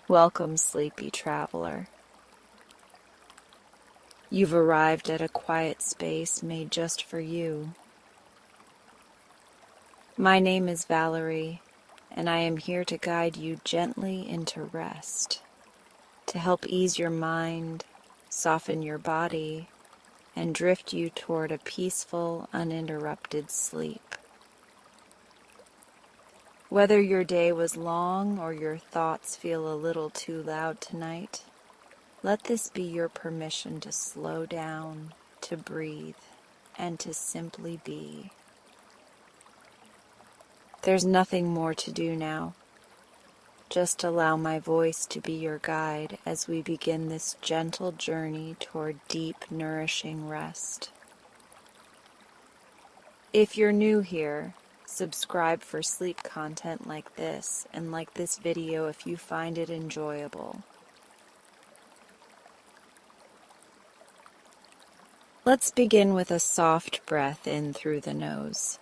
Welcome, sleepy traveler. You've arrived at a quiet space made just for you. My name is Valarie, and I am here to guide you gently into rest, to help ease your mind, soften your body, and drift you toward a peaceful, uninterrupted sleep. Whether your day was long or your thoughts feel a little too loud tonight, let this be your permission to slow down, to breathe, and to simply be. There's nothing more to do now. Just allow my voice to be your guide as we begin this gentle journey toward deep, nourishing rest. If you're new here, subscribe for sleep content like this, and like this video if you find it enjoyable. Let's begin with a soft breath in through the nose,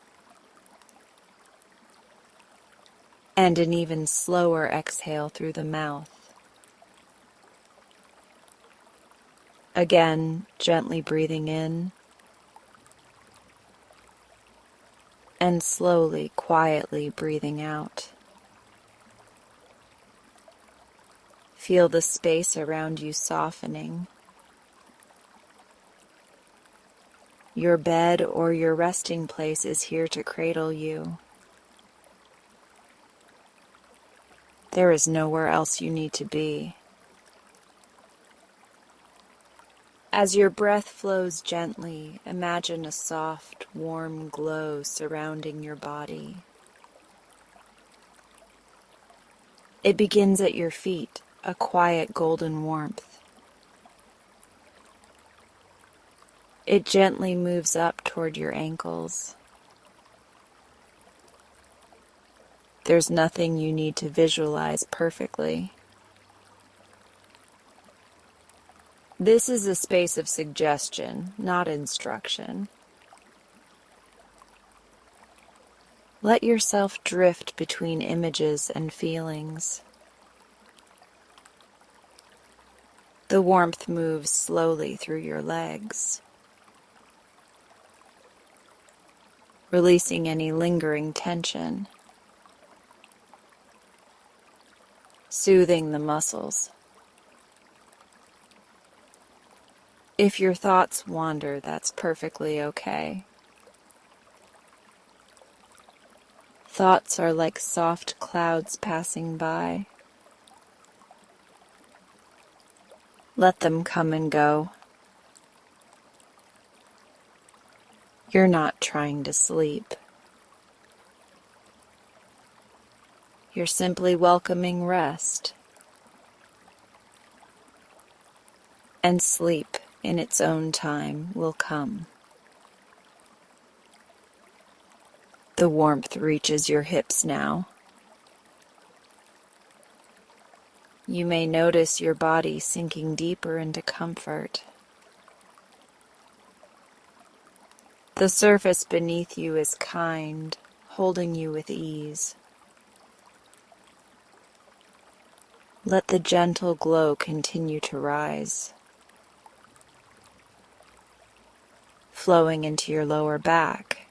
and an even slower exhale through the mouth. Again, gently breathing in, and slowly, quietly breathing out. Feel the space around you softening. Your bed or your resting place is here to cradle you. There is nowhere else you need to be. As your breath flows gently, imagine a soft, warm glow surrounding your body. It begins at your feet, a quiet golden warmth. It gently moves up toward your ankles. There's nothing you need to visualize perfectly. This is a space of suggestion, not instruction. Let yourself drift between images and feelings. The warmth moves slowly through your legs, releasing any lingering tension, soothing the muscles. If your thoughts wander, that's perfectly okay. Thoughts are like soft clouds passing by. Let them come and go. You're not trying to sleep. You're simply welcoming rest. And sleep in its own time will come. The warmth reaches your hips now. You may notice your body sinking deeper into comfort. The surface beneath you is kind, holding you with ease. Let the gentle glow continue to rise, flowing into your lower back,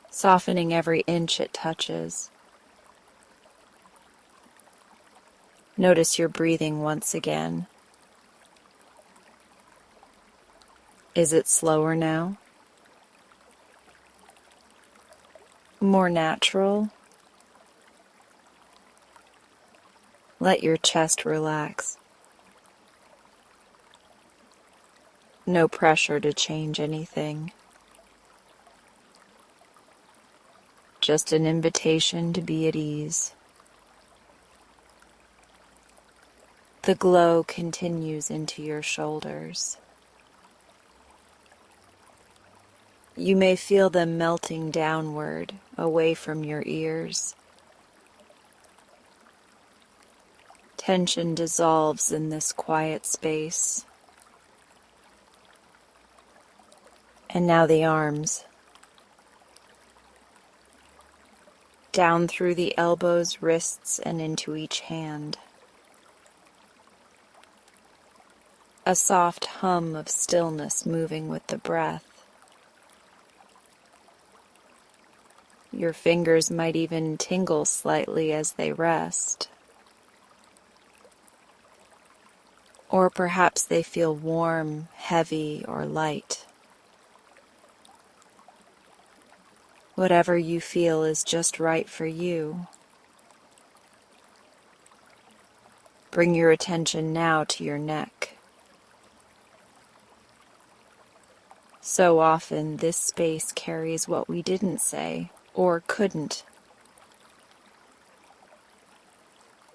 softening every inch it touches. Notice your breathing once again. Is it slower now? More natural? Let your chest relax. No pressure to change anything. Just an invitation to be at ease. The glow continues into your shoulders. You may feel them melting downward, away from your ears. Tension dissolves in this quiet space. And now the arms. down through the elbows, wrists, and into each hand. A soft hum of stillness moving with the breath. Your fingers might even tingle slightly as they rest. Or perhaps they feel warm, heavy, or light. Whatever you feel is just right for you. Bring your attention now to your neck. So often this space carries what we didn't say or couldn't.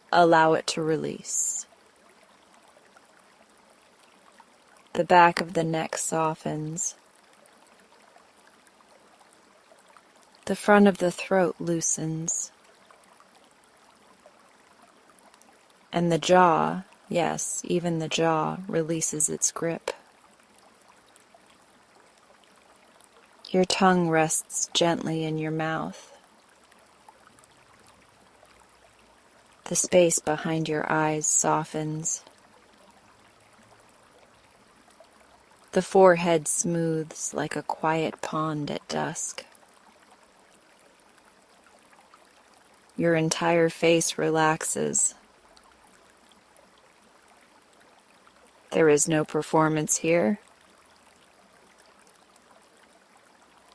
Allow it to release. The back of the neck softens. The front of the throat loosens. And the jaw, yes, even the jaw, releases its grip. Your tongue rests gently in your mouth. The space behind your eyes softens. The forehead smooths like a quiet pond at dusk. Your entire face relaxes. There is no performance here,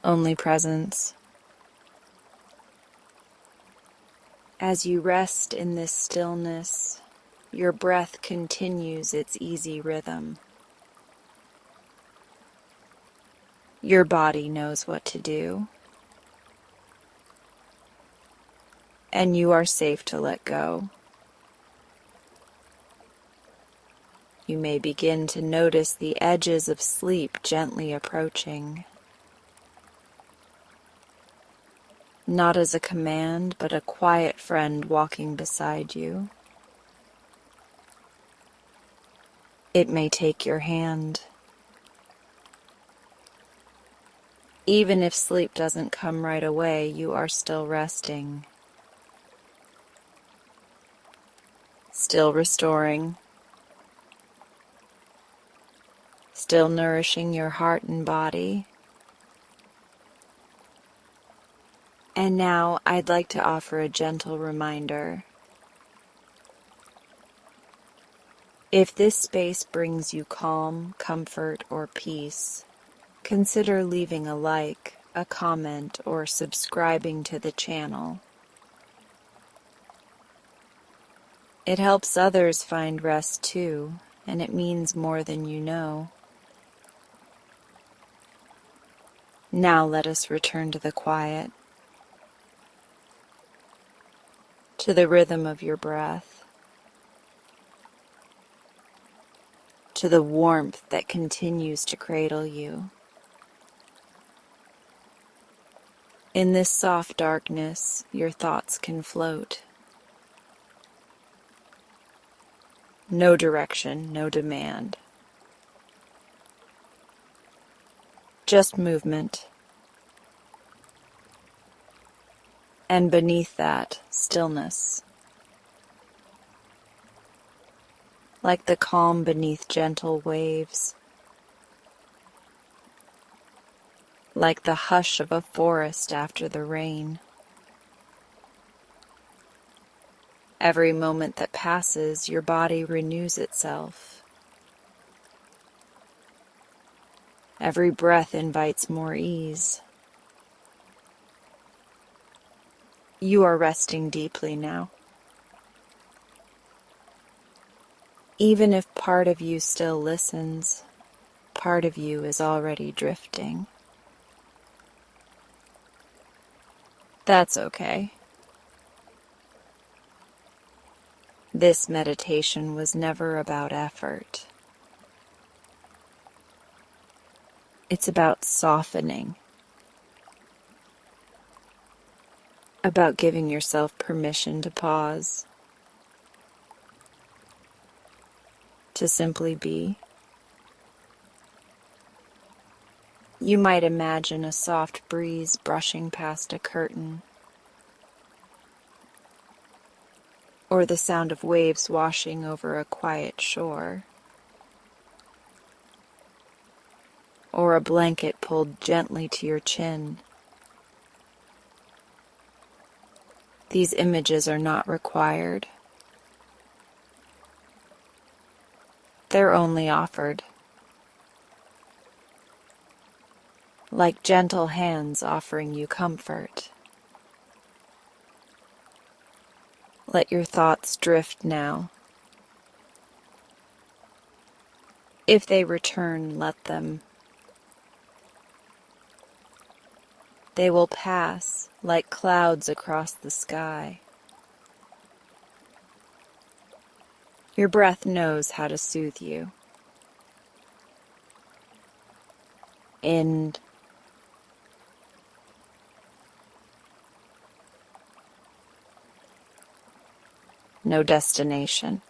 only presence. As you rest in this stillness, your breath continues its easy rhythm. Your body knows what to do, and you are safe to let go. You may begin to notice the edges of sleep gently approaching. Not as a command, but a quiet friend walking beside you. It may take your hand. Even if sleep doesn't come right away, you are still resting, still restoring, still nourishing your heart and body. And now I'd like to offer a gentle reminder. If this space brings you calm, comfort, or peace, consider leaving a like, a comment, or subscribing to the channel. It helps others find rest too, and it means more than you know. Now let us return to the quiet, to the rhythm of your breath, to the warmth that continues to cradle you. In this soft darkness, your thoughts can float. No direction, no demand. Just movement. And beneath that, stillness. Like the calm beneath gentle waves. Like the hush of a forest after the rain. Every moment that passes, your body renews itself. Every breath invites more ease. You are resting deeply now. Even if part of you still listens, part of you is already drifting. That's okay. This meditation was never about effort. It's about softening, about giving yourself permission to pause, to simply be. You might imagine a soft breeze brushing past a curtain, or the sound of waves washing over a quiet shore, or a blanket pulled gently to your chin. These images are not required. They're only offered, like gentle hands offering you comfort. Let your thoughts drift now. If they return, let them. They will pass like clouds across the sky. Your breath knows how to soothe you. In, no destination.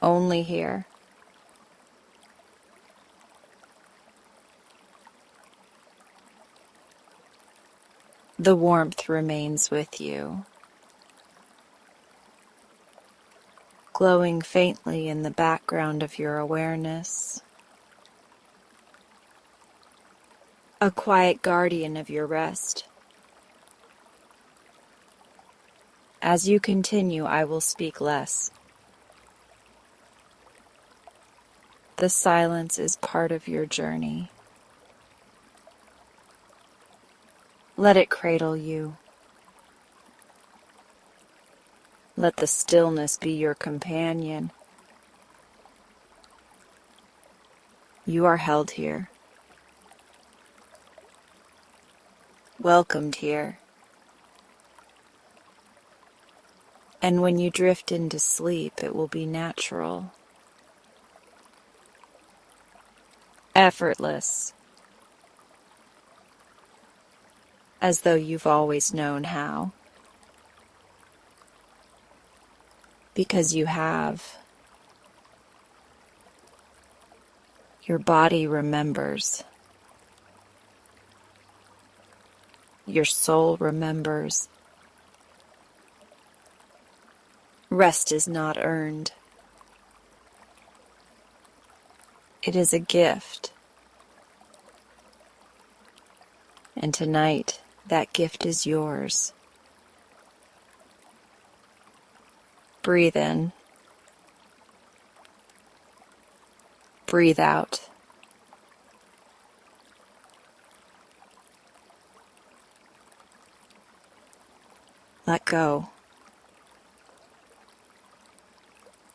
Only here. The warmth remains with you, glowing faintly in the background of your awareness. A quiet guardian of your rest. As you continue, I will speak less. The silence is part of your journey. Let it cradle you. Let the stillness be your companion. You are held here. Welcomed here. And when you drift into sleep, it will be natural. Effortless. As though you've always known how. Because you have. Your body remembers. Your soul remembers. Rest is not earned. It is a gift. And tonight, that gift is yours. Breathe in. Breathe out. Let go.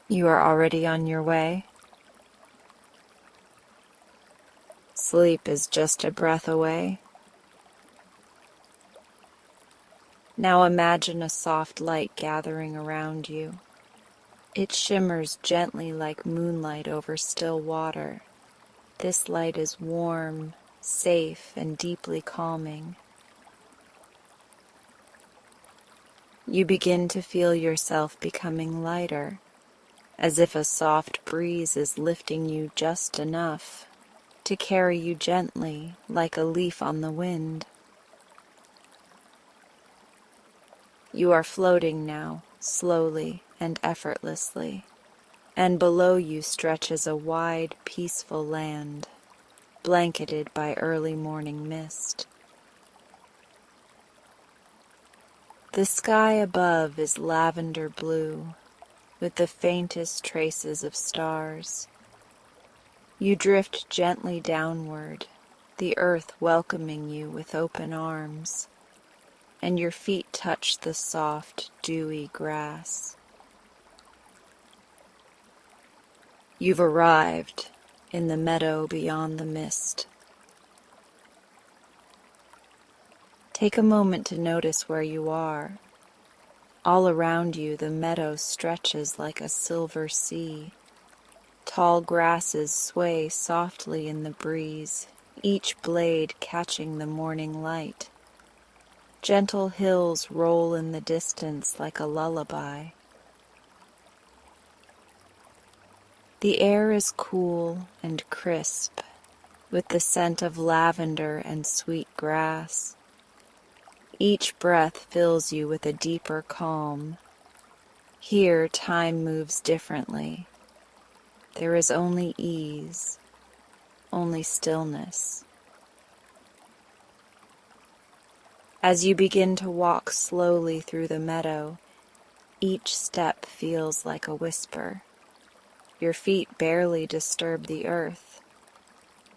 You are already on your way. Sleep is just a breath away. Now imagine a soft light gathering around you. It shimmers gently like moonlight over still water. This light is warm, safe, and deeply calming. You begin to feel yourself becoming lighter, as if a soft breeze is lifting you just enough to carry you gently like a leaf on the wind. You are floating now, slowly and effortlessly, and below you stretches a wide, peaceful land, blanketed by early morning mist. The sky above is lavender blue, with the faintest traces of stars. You drift gently downward, the earth welcoming you with open arms, and your feet touch the soft, dewy grass. You've arrived in the meadow beyond the mist. Take a moment to notice where you are. All around you, the meadow stretches like a silver sea. Tall grasses sway softly in the breeze, each blade catching the morning light. Gentle hills roll in the distance like a lullaby. The air is cool and crisp, with the scent of lavender and sweet grass. Each breath fills you with a deeper calm. Here, time moves differently. There is only ease, only stillness. As you begin to walk slowly through the meadow, each step feels like a whisper. Your feet barely disturb the earth.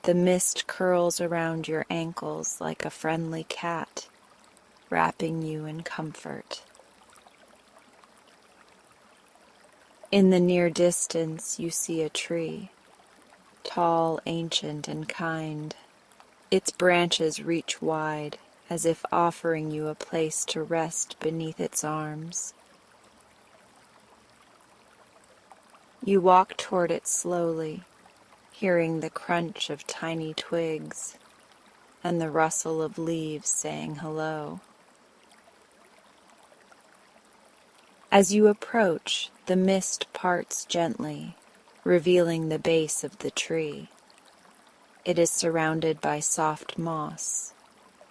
The mist curls around your ankles like a friendly cat, wrapping you in comfort. In the near distance, you see a tree, tall, ancient, and kind. Its branches reach wide, as if offering you a place to rest beneath its arms. You walk toward it slowly, hearing the crunch of tiny twigs and the rustle of leaves saying hello. As you approach, the mist parts gently, revealing the base of the tree. It is surrounded by soft moss,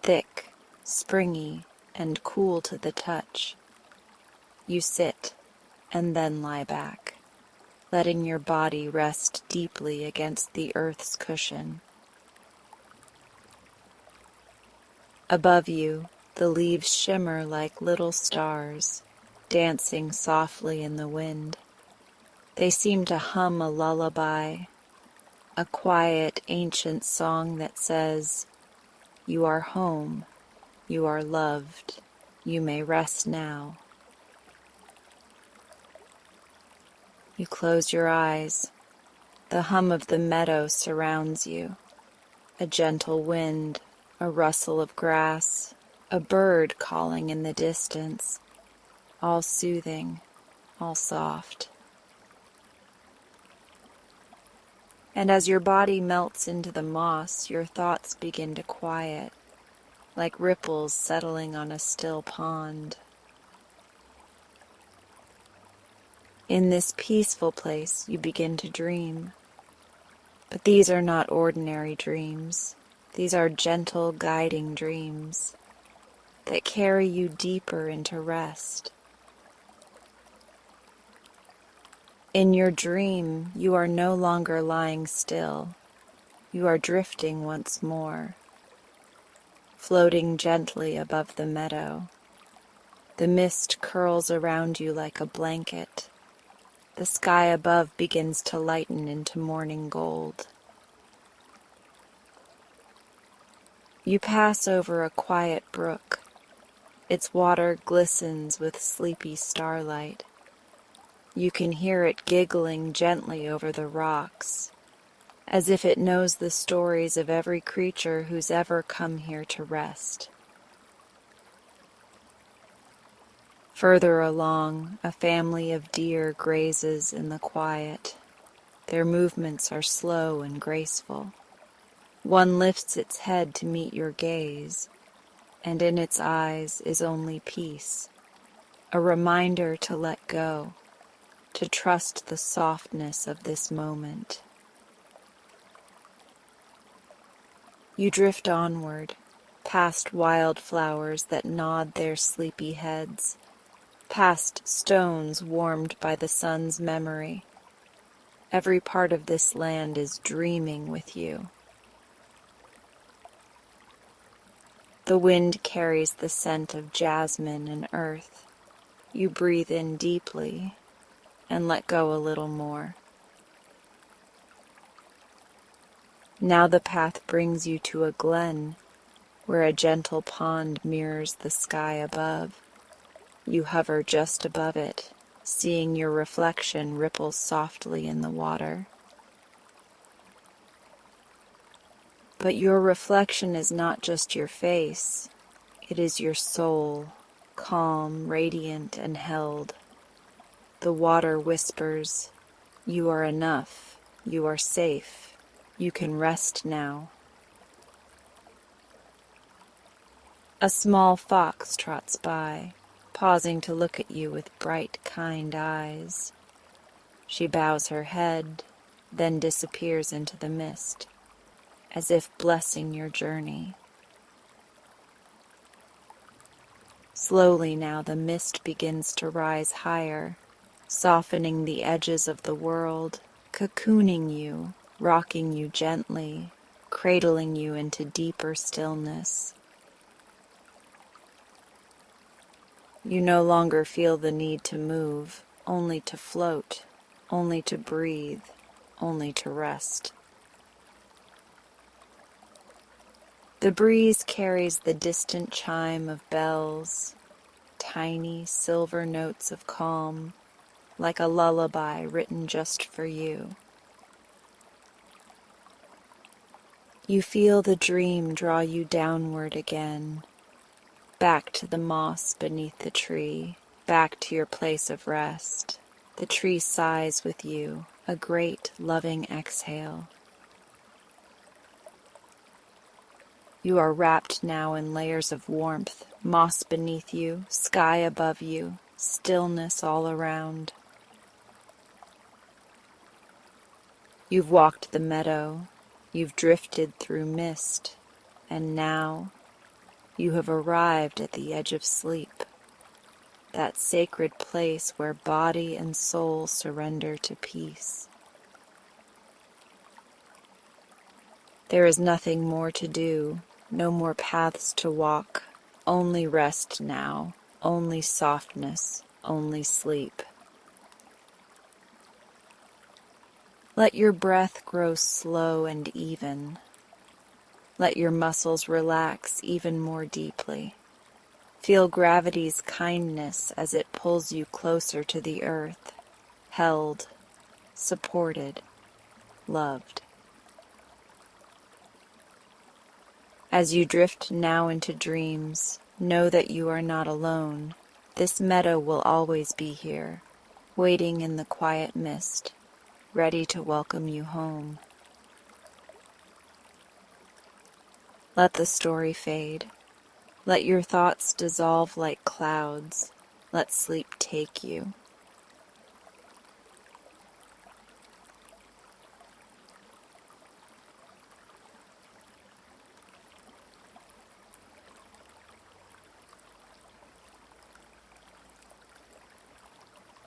thick, springy, and cool to the touch. You sit and then lie back, letting your body rest deeply against the earth's cushion. Above you, the leaves shimmer like little stars, dancing softly in the wind. They seem to hum a lullaby, a quiet, ancient song that says, "You are home, you are loved, you may rest now." You close your eyes. The hum of the meadow surrounds you. A gentle wind, a rustle of grass, a bird calling in the distance, all soothing, all soft. And as your body melts into the moss, your thoughts begin to quiet, like ripples settling on a still pond. In this peaceful place, you begin to dream. But these are not ordinary dreams. These are gentle, guiding dreams that carry you deeper into rest. In your dream, you are no longer lying still. You are drifting once more, floating gently above the meadow. The mist curls around you like a blanket. The sky above begins to lighten into morning gold. You pass over a quiet brook. Its water glistens with sleepy starlight. You can hear it giggling gently over the rocks, as if it knows the stories of every creature who's ever come here to rest. Further along, a family of deer grazes in the quiet. Their movements are slow and graceful. One lifts its head to meet your gaze, and in its eyes is only peace, a reminder to let go, to trust the softness of this moment. You drift onward, past wildflowers that nod their sleepy heads, past stones warmed by the sun's memory. Every part of this land is dreaming with you. The wind carries the scent of jasmine and earth. You breathe in deeply and let go a little more. Now the path brings you to a glen where a gentle pond mirrors the sky above. You hover just above it, seeing your reflection ripple softly in the water. But your reflection is not just your face, it is your soul, calm, radiant, and held. The water whispers, "You are enough, you are safe, you can rest now." A small fox trots by, pausing to look at you with bright, kind eyes. She bows her head, then disappears into the mist, as if blessing your journey. Slowly now the mist begins to rise higher, softening the edges of the world, cocooning you, rocking you gently, cradling you into deeper stillness. You no longer feel the need to move, only to float, only to breathe, only to rest. The breeze carries the distant chime of bells, tiny silver notes of calm, like a lullaby written just for you. You feel the dream draw you downward again, back to the moss beneath the tree, back to your place of rest. The tree sighs with you, a great loving exhale. You are wrapped now in layers of warmth, moss beneath you, sky above you, stillness all around. You've walked the meadow, you've drifted through mist, and now you have arrived at the edge of sleep, that sacred place where body and soul surrender to peace. There is nothing more to do, no more paths to walk, only rest now, only softness, only sleep. Let your breath grow slow and even. Let your muscles relax even more deeply. Feel gravity's kindness as it pulls you closer to the earth, held, supported, loved. As you drift now into dreams, know that you are not alone. This meadow will always be here, waiting in the quiet mist, ready to welcome you home. Let the story fade. Let your thoughts dissolve like clouds. Let sleep take you.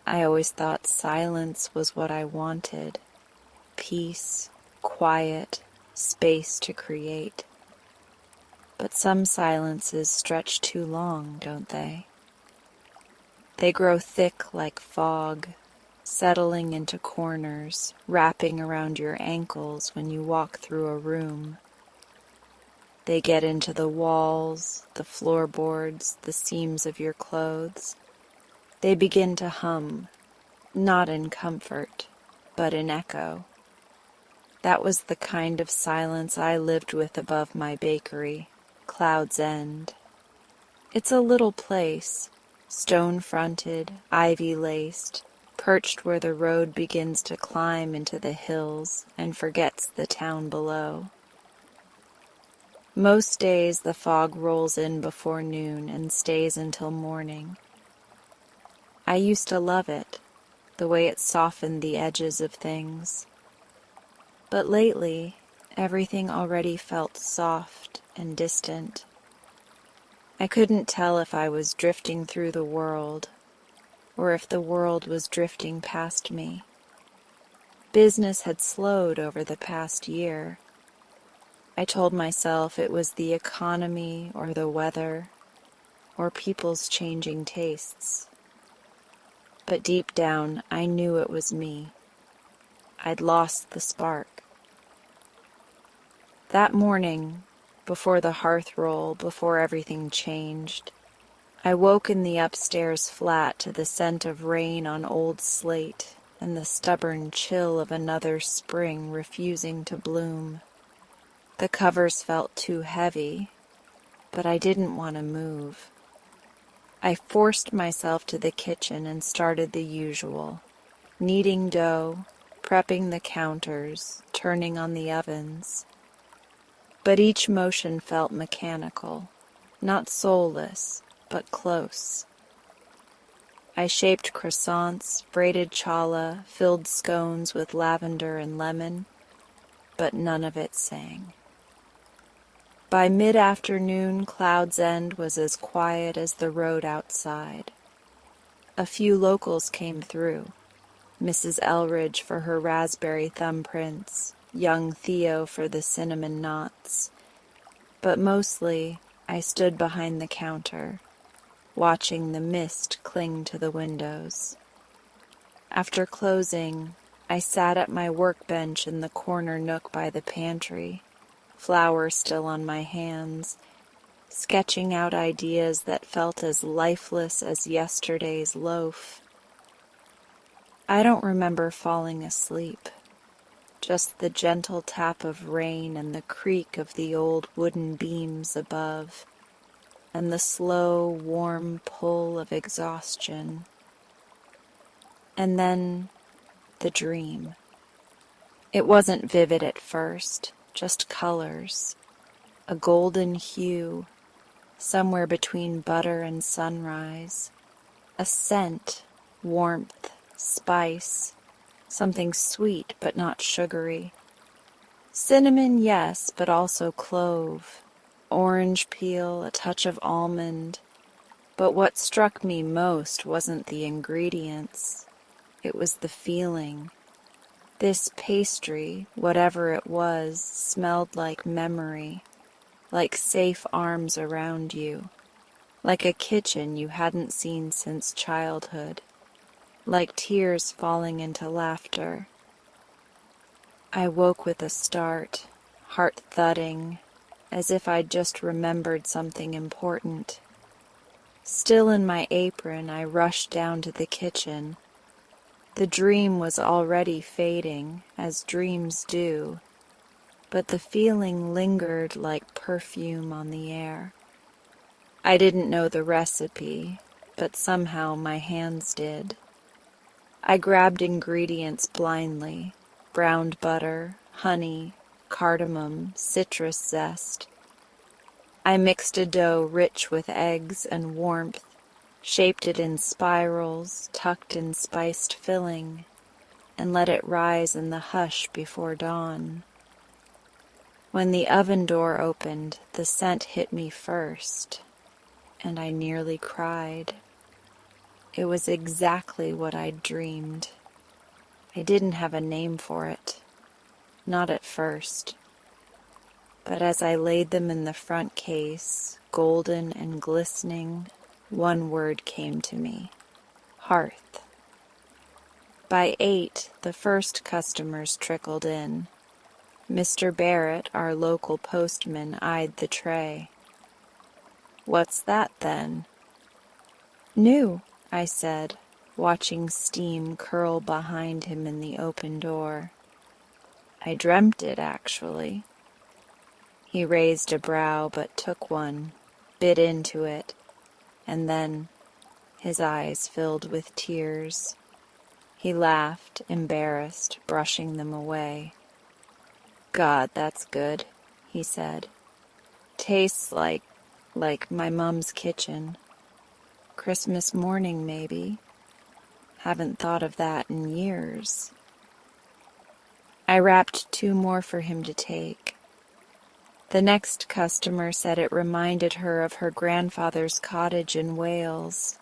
I always thought silence was what I wanted. Peace, quiet, space to create. But some silences stretch too long, don't they? They grow thick like fog, settling into corners, wrapping around your ankles when you walk through a room. They get into the walls, the floorboards, the seams of your clothes. They begin to hum, not in comfort, but in echo. That was the kind of silence I lived with above my bakery, Cloud's End. It's a little place, stone-fronted, ivy-laced, perched where the road begins to climb into the hills and forgets the town below. Most days the fog rolls in before noon and stays until morning. I used to love it, the way it softened the edges of things. But lately, everything already felt soft and distant. I couldn't tell if I was drifting through the world, or if the world was drifting past me. Business had slowed over the past year. I told myself it was the economy or the weather, or people's changing tastes. But deep down, I knew it was me. I'd lost the spark. That morning, before the hearth roll, before everything changed, I woke in the upstairs flat to the scent of rain on old slate and the stubborn chill of another spring refusing to bloom. The covers felt too heavy, but I didn't want to move. I forced myself to the kitchen and started the usual, kneading dough, prepping the counters, turning on the ovens. But each motion felt mechanical, not soulless, but close. I shaped croissants, braided challah, filled scones with lavender and lemon, but none of it sang. By mid-afternoon, Cloud's End was as quiet as the road outside. A few locals came through, Mrs. Elridge for her raspberry thumbprints, young Theo for the cinnamon knots. But mostly, I stood behind the counter, watching the mist cling to the windows. After closing, I sat at my workbench in the corner nook by the pantry, flour still on my hands, sketching out ideas that felt as lifeless as yesterday's loaf. I don't remember falling asleep, just the gentle tap of rain and the creak of the old wooden beams above, and the slow, warm pull of exhaustion. And then the dream. It wasn't vivid at first, just colors, a golden hue, somewhere between butter and sunrise, a scent, warmth, spice, something sweet but not sugary. Cinnamon, yes, but also clove, orange peel, a touch of almond. But what struck me most wasn't the ingredients. It was the feeling. This pastry, whatever it was, smelled like memory, like safe arms around you, like a kitchen you hadn't seen since childhood, like tears falling into laughter. I woke with a start, heart thudding, as if I'd just remembered something important. Still in my apron, I rushed down to the kitchen. The dream was already fading, as dreams do, but the feeling lingered like perfume on the air. I didn't know the recipe, but somehow my hands did. I grabbed ingredients blindly: browned butter, honey, cardamom, citrus zest. I mixed a dough rich with eggs and warmth, shaped it in spirals, tucked in spiced filling, and let it rise in the hush before dawn. When the oven door opened, the scent hit me first, and I nearly cried. It was exactly what I'd dreamed. I didn't have a name for it, not at first. But as I laid them in the front case, golden and glistening, one word came to me: hearth. By 8, the first customers trickled in. Mr. Barrett, our local postman, eyed the tray. "What's that, then?" "New," I said, watching steam curl behind him in the open door. "I dreamt it, actually." He raised a brow but took one, bit into it, and then his eyes filled with tears. He laughed, embarrassed, brushing them away. "God, that's good," he said. "Tastes like my mum's kitchen. Christmas morning, maybe. Haven't thought of that in years." I wrapped 2 more for him to take. The next customer said it reminded her of her grandfather's cottage in Wales.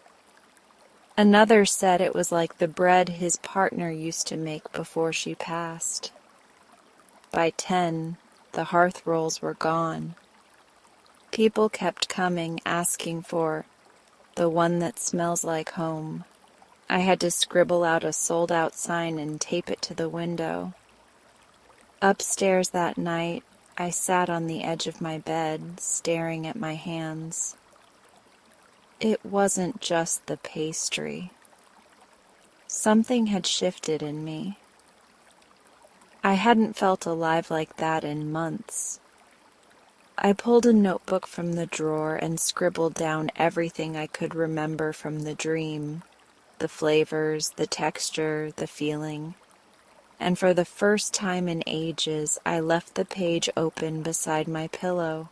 Another said it was like the bread his partner used to make before she passed. By 10, the hearth rolls were gone. People kept coming, asking for the one that smells like home. I had to scribble out a sold-out sign and tape it to the window. Upstairs that night, I sat on the edge of my bed, staring at my hands. It wasn't just the pastry. Something had shifted in me. I hadn't felt alive like that in months. I pulled a notebook from the drawer and scribbled down everything I could remember from the dream, the flavors, the texture, the feeling. And for the first time in ages, I left the page open beside my pillow,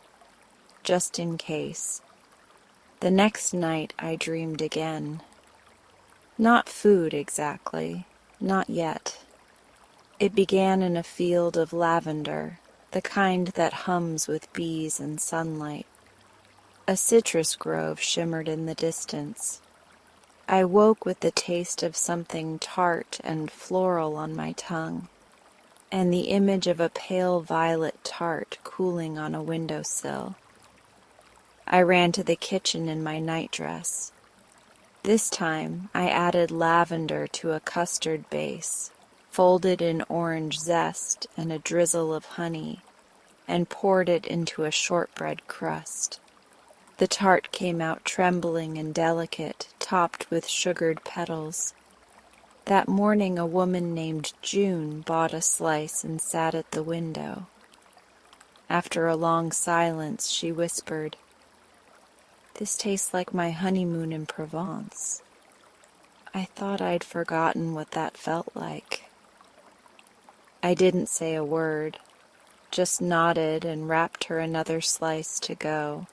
just in case. The next night I dreamed again. Not food exactly, not yet. It began in a field of lavender, the kind that hums with bees and sunlight. A citrus grove shimmered in the distance. I woke with the taste of something tart and floral on my tongue, and the image of a pale violet tart cooling on a windowsill. I ran to the kitchen in my nightdress. This time I added lavender to a custard base, folded in orange zest and a drizzle of honey, and poured it into a shortbread crust. The tart came out trembling and delicate, topped with sugared petals. That morning a woman named June bought a slice and sat at the window. After a long silence, she whispered, "This tastes like my honeymoon in Provence." I thought I'd forgotten what that felt like. I didn't say a word, just nodded and wrapped her another slice to go.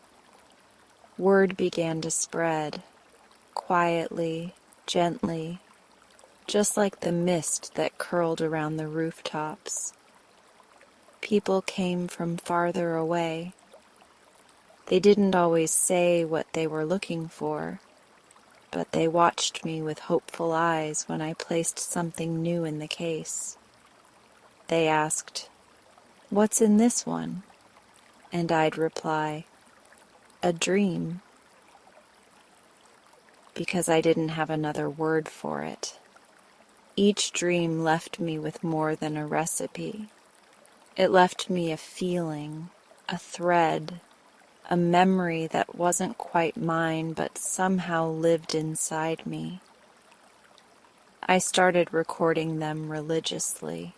Word began to spread, quietly, gently, just like the mist that curled around the rooftops. People came from farther away. They didn't always say what they were looking for, but they watched me with hopeful eyes when I placed something new in the case. They asked, "What's in this one?" And I'd reply, "A dream," because I didn't have another word for it. Each dream left me with more than a recipe. It left me a feeling, a thread, a memory that wasn't quite mine but somehow lived inside me. I started recording them religiously,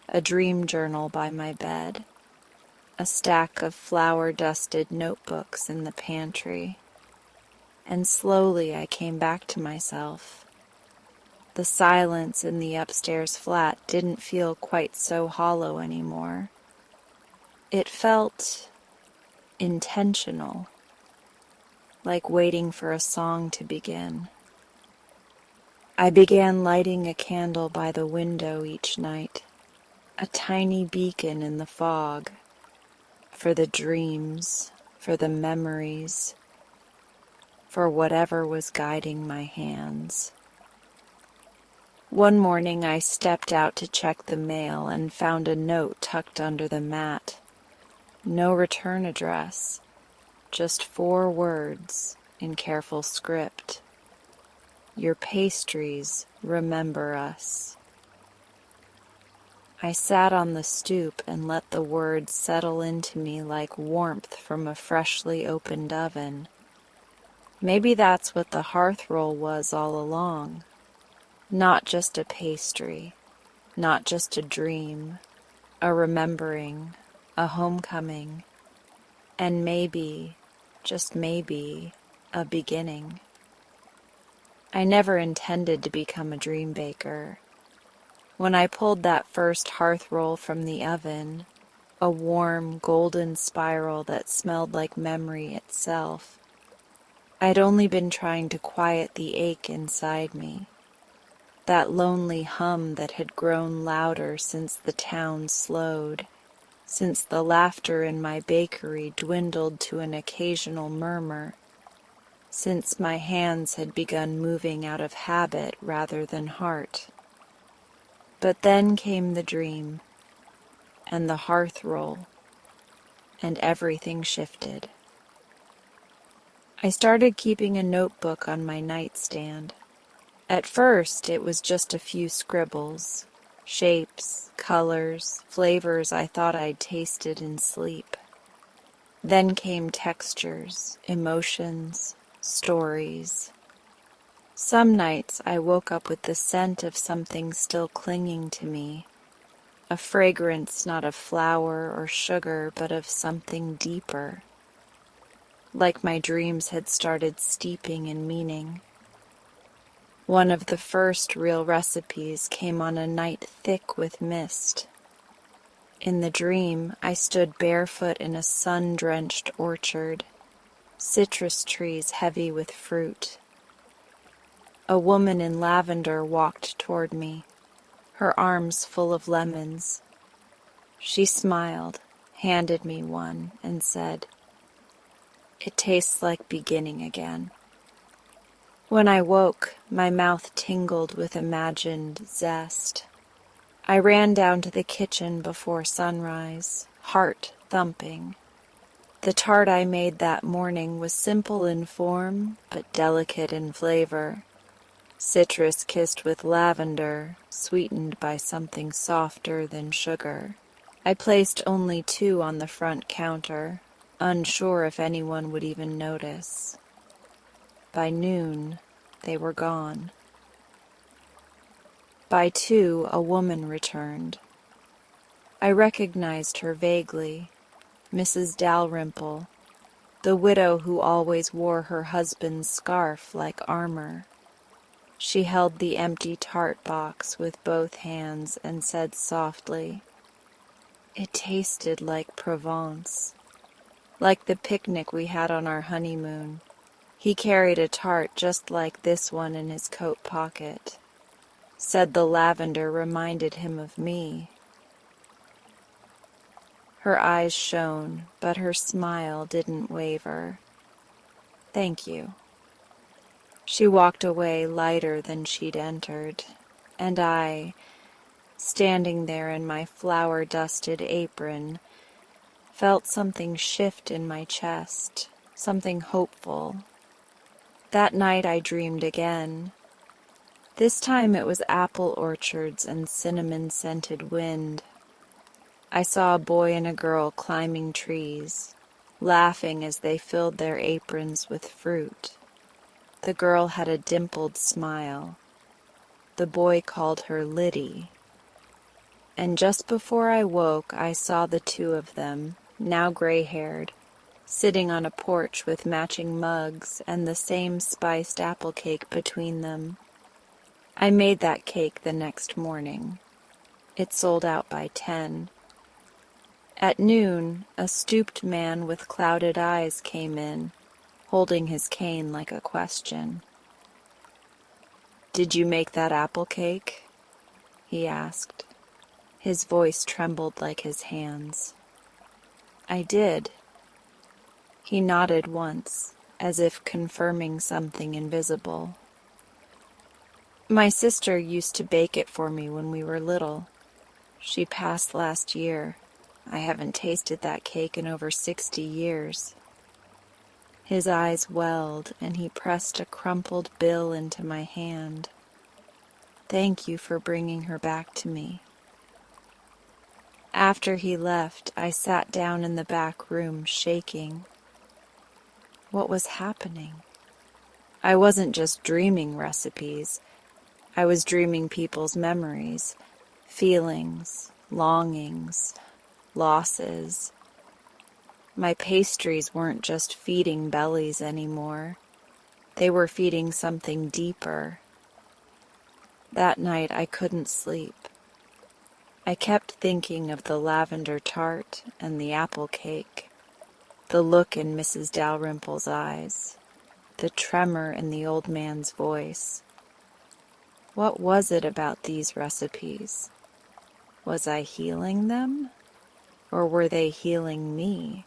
a dream journal by my bed, a stack of flour-dusted notebooks in the pantry, and slowly I came back to myself. The silence in the upstairs flat didn't feel quite so hollow anymore. It felt intentional, like waiting for a song to begin. I began lighting a candle by the window each night, a tiny beacon in the fog, for the dreams, for the memories, for whatever was guiding my hands. One morning I stepped out to check the mail and found a note tucked under the mat. No return address, just 4 words in careful script. "Your pastries remember us." I sat on the stoop and let the words settle into me like warmth from a freshly opened oven. Maybe that's what the hearth roll was all along. Not just a pastry, not just a dream, a remembering, a homecoming, and maybe, just maybe, a beginning. I never intended to become a dream baker. When I pulled that first hearth roll from the oven, a warm, golden spiral that smelled like memory itself, I'd only been trying to quiet the ache inside me, that lonely hum that had grown louder since the town slowed, since the laughter in my bakery dwindled to an occasional murmur, since my hands had begun moving out of habit rather than heart. But then came the dream, and the hearth roll, and everything shifted. I started keeping a notebook on my nightstand. At first, it was just a few scribbles, shapes, colors, flavors I thought I'd tasted in sleep. Then came textures, emotions, stories. Some nights I woke up with the scent of something still clinging to me, a fragrance not of flour or sugar but of something deeper, like my dreams had started steeping in meaning. One of the first real recipes came on a night thick with mist. In the dream, I stood barefoot in a sun-drenched orchard, citrus trees heavy with fruit. A woman in lavender walked toward me, her arms full of lemons. She smiled, handed me one, and said, "It tastes like beginning again." When I woke, my mouth tingled with imagined zest. I ran down to the kitchen before sunrise, heart thumping. The tart I made that morning was simple in form, but delicate in flavor. Citrus kissed with lavender, sweetened by something softer than sugar. I placed only 2 on the front counter, unsure if anyone would even notice. By noon, they were gone. By 2, a woman returned. I recognized her vaguely, Mrs. Dalrymple, the widow who always wore her husband's scarf like armor. She held the empty tart box with both hands and said softly, "It tasted like Provence, like the picnic we had on our honeymoon. He carried a tart just like this one in his coat pocket. Said the lavender reminded him of me." Her eyes shone, but her smile didn't waver. "Thank you." She walked away lighter than she'd entered, and I, standing there in my flour-dusted apron, felt something shift in my chest, something hopeful. That night I dreamed again. This time it was apple orchards and cinnamon-scented wind. I saw a boy and a girl climbing trees, laughing as they filled their aprons with fruit. The girl had a dimpled smile. The boy called her Liddy. And just before I woke, I saw the 2 of them, now gray-haired, sitting on a porch with matching mugs and the same spiced apple cake between them. I made that cake the next morning. It sold out by 10. At noon, a stooped man with clouded eyes came in, holding his cane like a question. "Did you make that apple cake?" he asked. His voice trembled like his hands. "I did." He nodded once, as if confirming something invisible. "My sister used to bake it for me when we were little. She passed last year. I haven't tasted that cake in over 60 years. His eyes welled, and he pressed a crumpled bill into my hand. "Thank you for bringing her back to me." After he left, I sat down in the back room, shaking. What was happening? I wasn't just dreaming recipes. I was dreaming people's memories, feelings, longings, losses. My pastries weren't just feeding bellies anymore. They were feeding something deeper. That night I couldn't sleep. I kept thinking of the lavender tart and the apple cake, the look in Mrs. Dalrymple's eyes, the tremor in the old man's voice. What was it about these recipes? Was I healing them? Or were they healing me?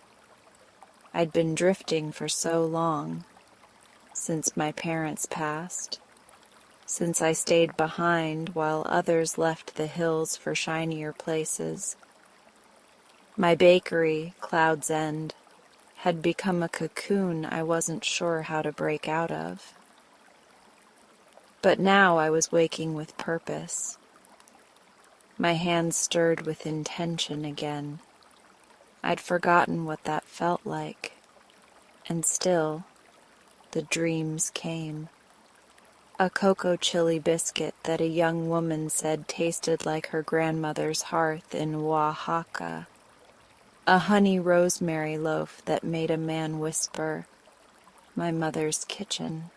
I'd been drifting for so long, since my parents passed, since I stayed behind while others left the hills for shinier places. My bakery, Cloud's End, had become a cocoon I wasn't sure how to break out of. But now I was waking with purpose. My hands stirred with intention again. I'd forgotten what that felt like, and still, the dreams came. A cocoa chili biscuit that a young woman said tasted like her grandmother's hearth in Oaxaca. A honey rosemary loaf that made a man whisper, "My mother's kitchen."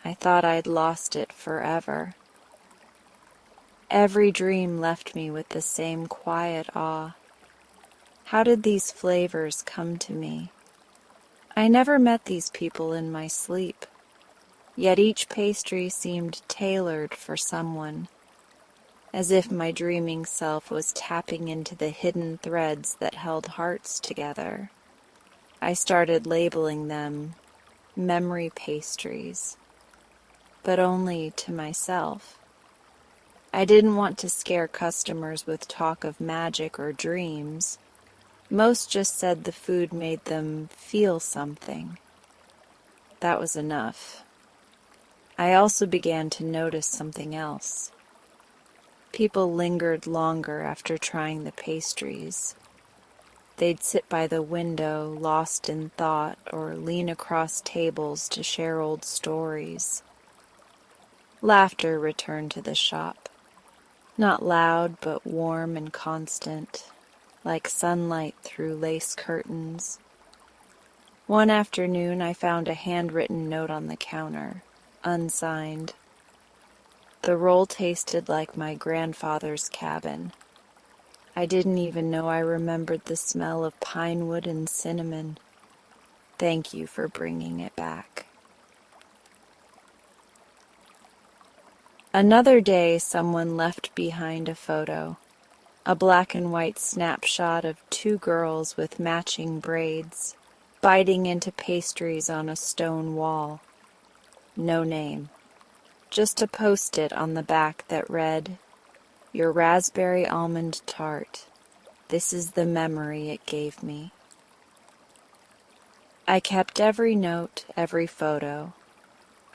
I thought I'd lost it forever. Every dream left me with the same quiet awe. How did these flavors come to me? I never met these people in my sleep, yet each pastry seemed tailored for someone. as if my dreaming self was tapping into the hidden threads that held hearts together. I started labeling them memory pastries, but only to myself. I didn't want to scare customers with talk of magic or dreams. Most just said the food made them feel something. That was enough. I also began to notice something else. People lingered longer after trying the pastries. They'd sit by the window, lost in thought, or lean across tables to share old stories. Laughter returned to the shop. Not loud, but warm and constant, like sunlight through lace curtains. One afternoon, I found a handwritten note on the counter, unsigned. The roll tasted like my grandfather's cabin. I didn't even know I remembered the smell of pine wood and cinnamon. Thank you for bringing it back. Another day, someone left behind a photo, a black and white snapshot of two girls with matching braids, biting into pastries on a stone wall. No name, just a post-it on the back that read, "Your raspberry almond tart. This is the memory it gave me." I kept every note, every photo.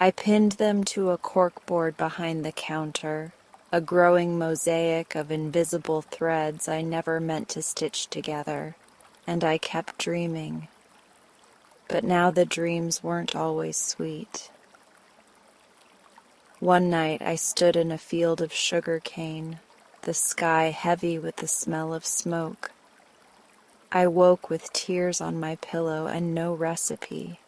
I pinned them to a corkboard behind the counter, a growing mosaic of invisible threads I never meant to stitch together, and I kept dreaming. But now the dreams weren't always sweet. One night I stood in a field of sugar cane, the sky heavy with the smell of smoke. I woke with tears on my pillow and no recipe.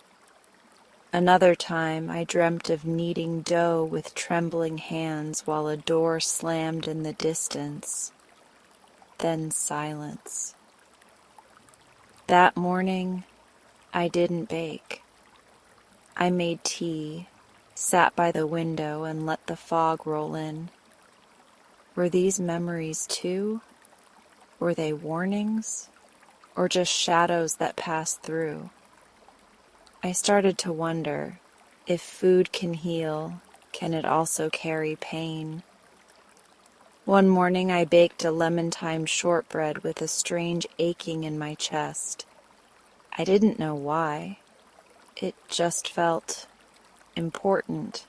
Another time I dreamt of kneading dough with trembling hands while a door slammed in the distance. Then silence. That morning, I didn't bake. I made tea, sat by the window and let the fog roll in. Were these memories too? Were they warnings? Or just shadows that passed through? I started to wonder, if food can heal, can it also carry pain? One morning I baked a lemon-thyme shortbread with a strange aching in my chest. I didn't know why. It just felt important.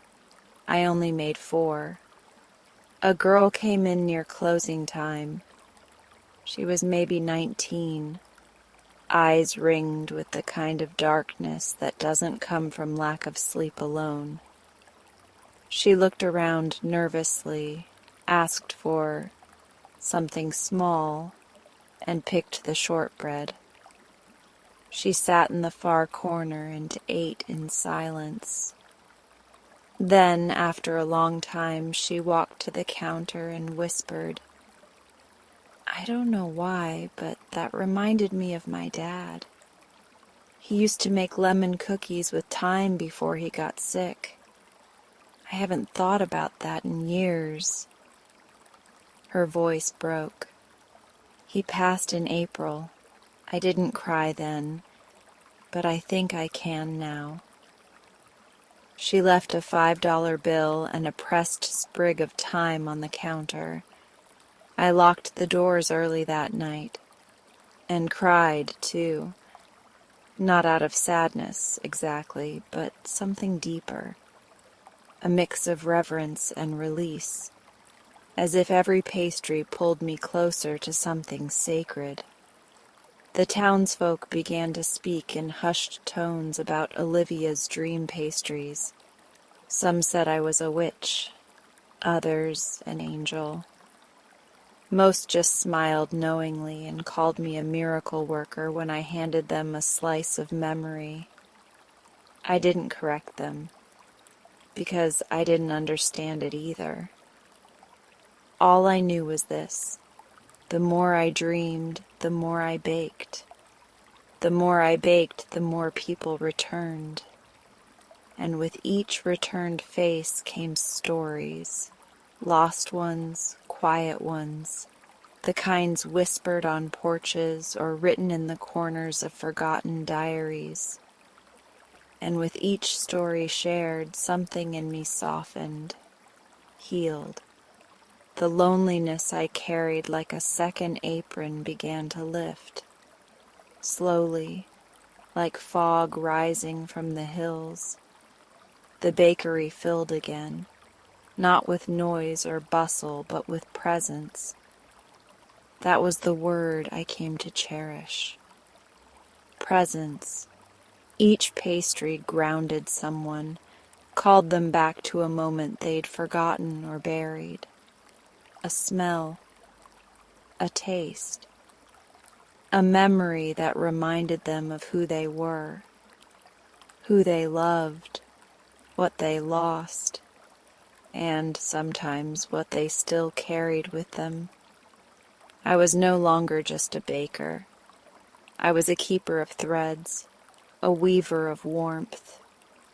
I only made 4. A girl came in near closing time. She was maybe 19. Eyes ringed with the kind of darkness that doesn't come from lack of sleep alone. She looked around nervously, asked for something small, and picked the shortbread. She sat in the far corner and ate in silence. Then, after a long time, she walked to the counter and whispered, "I don't know why, but that reminded me of my dad. He used to make lemon cookies with thyme before he got sick. I haven't thought about that in years." Her voice broke. "He passed in April. I didn't cry then, but I think I can now." She left a $5 bill and a pressed sprig of thyme on the counter. I locked the doors early that night, and cried, too. Not out of sadness, exactly, but something deeper. A mix of reverence and release, as if every pastry pulled me closer to something sacred. The townsfolk began to speak in hushed tones about Olivia's dream pastries. Some said I was a witch, others an angel. Most just smiled knowingly and called me a miracle worker when I handed them a slice of memory. I didn't correct them, because I didn't understand it either. All I knew was this: the more I dreamed, the more I baked. The more I baked, the more people returned. And with each returned face came stories, lost ones, quiet ones, the kinds whispered on porches or written in the corners of forgotten diaries. And with each story shared, something in me softened, healed. The loneliness I carried like a second apron began to lift, slowly, like fog rising from the hills. The bakery filled again, not with noise or bustle, but with presence. That was the word I came to cherish. Presence. Each pastry grounded someone, called them back to a moment they'd forgotten or buried. A smell, a taste, a memory that reminded them of who they were, who they loved, what they lost, and sometimes what they still carried with them. I was no longer just a baker. I was a keeper of threads, a weaver of warmth,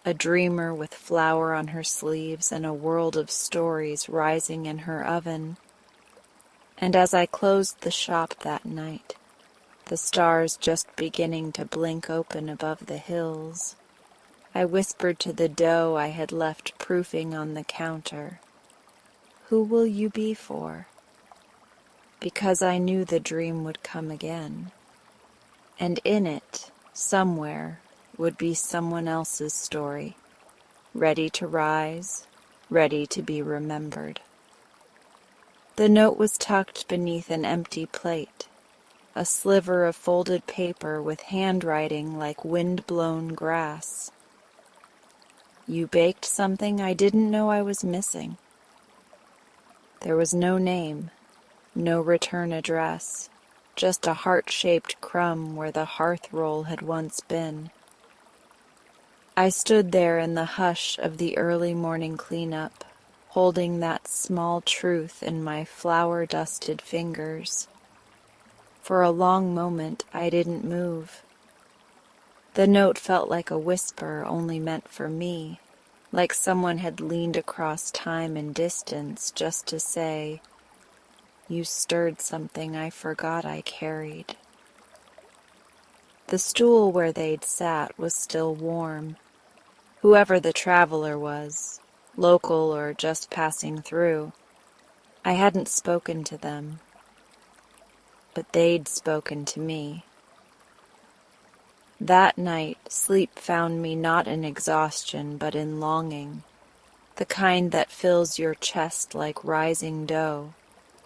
a dreamer with flour on her sleeves and a world of stories rising in her oven. And as I closed the shop that night, the stars just beginning to blink open above the hills, I whispered to the dough I had left proofing on the counter, "Who will you be for?" Because I knew the dream would come again, and in it, somewhere, would be someone else's story, ready to rise, ready to be remembered. The note was tucked beneath an empty plate, a sliver of folded paper with handwriting like wind-blown grass. You baked something I didn't know I was missing. There was no name, no return address, just a heart-shaped crumb where the hearth roll had once been. I stood there in the hush of the early morning cleanup, holding that small truth in my flour-dusted fingers. For a long moment I didn't move. The note felt like a whisper only meant for me, like someone had leaned across time and distance just to say, "You stirred something I forgot I carried." The stool where they'd sat was still warm. Whoever the traveler was, local or just passing through, I hadn't spoken to them, but they'd spoken to me. That night, sleep found me not in exhaustion, but in longing, the kind that fills your chest like rising dough,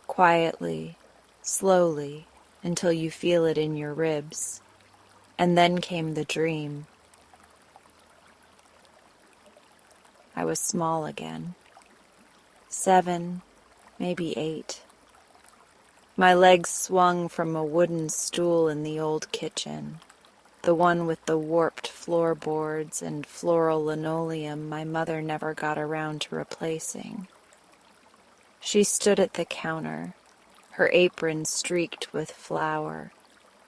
quietly, slowly, until you feel it in your ribs. And then came the dream. I was small again. 7, maybe 8. My legs swung from a wooden stool in the old kitchen, the one with the warped floorboards and floral linoleum my mother never got around to replacing. She stood at the counter, her apron streaked with flour,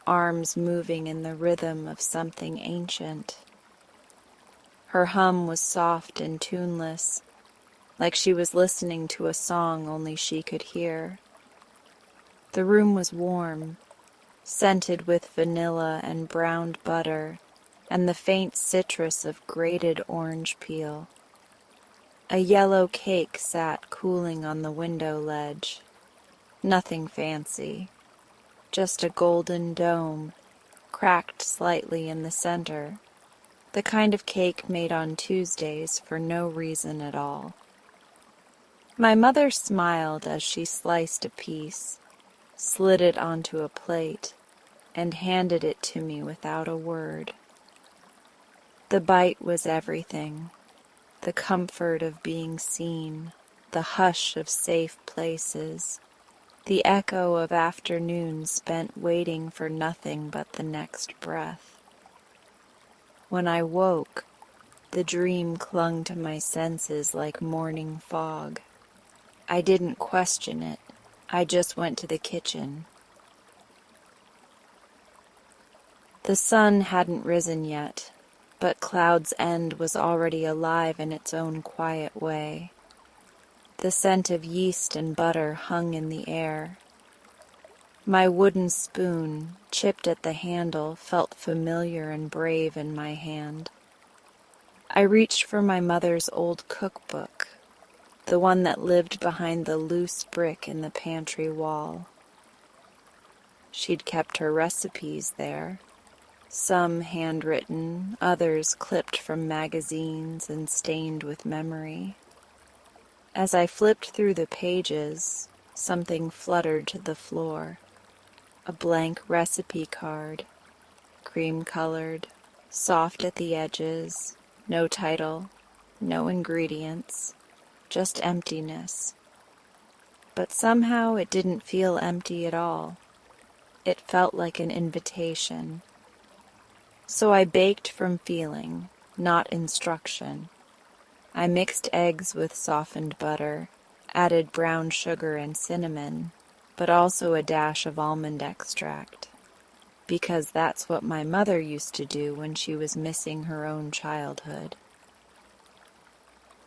arms moving in the rhythm of something ancient. Her hum was soft and tuneless, like she was listening to a song only she could hear. The room was warm, scented with vanilla and browned butter and the faint citrus of grated orange peel. A yellow cake sat cooling on the window ledge. Nothing fancy, just a golden dome, cracked slightly in the center, the kind of cake made on Tuesdays for no reason at all. My mother smiled as she sliced a piece, slid it onto a plate, and handed it to me without a word. The bite was everything, the comfort of being seen, the hush of safe places, the echo of afternoons spent waiting for nothing but the next breath. When I woke, the dream clung to my senses like morning fog. I didn't question it. I just went to the kitchen. The sun hadn't risen yet, but Cloud's End was already alive in its own quiet way. The scent of yeast and butter hung in the air. My wooden spoon, chipped at the handle, felt familiar and brave in my hand. I reached for my mother's old cookbook, the one that lived behind the loose brick in the pantry wall. She'd kept her recipes there, some handwritten, others clipped from magazines and stained with memory. As I flipped through the pages, something fluttered to the floor. A blank recipe card, cream-colored, soft at the edges, no title, no ingredients, just emptiness. But somehow it didn't feel empty at all. It felt like an invitation. So I baked from feeling, not instruction. I mixed eggs with softened butter, added brown sugar and cinnamon, but also a dash of almond extract, because that's what my mother used to do when she was missing her own childhood.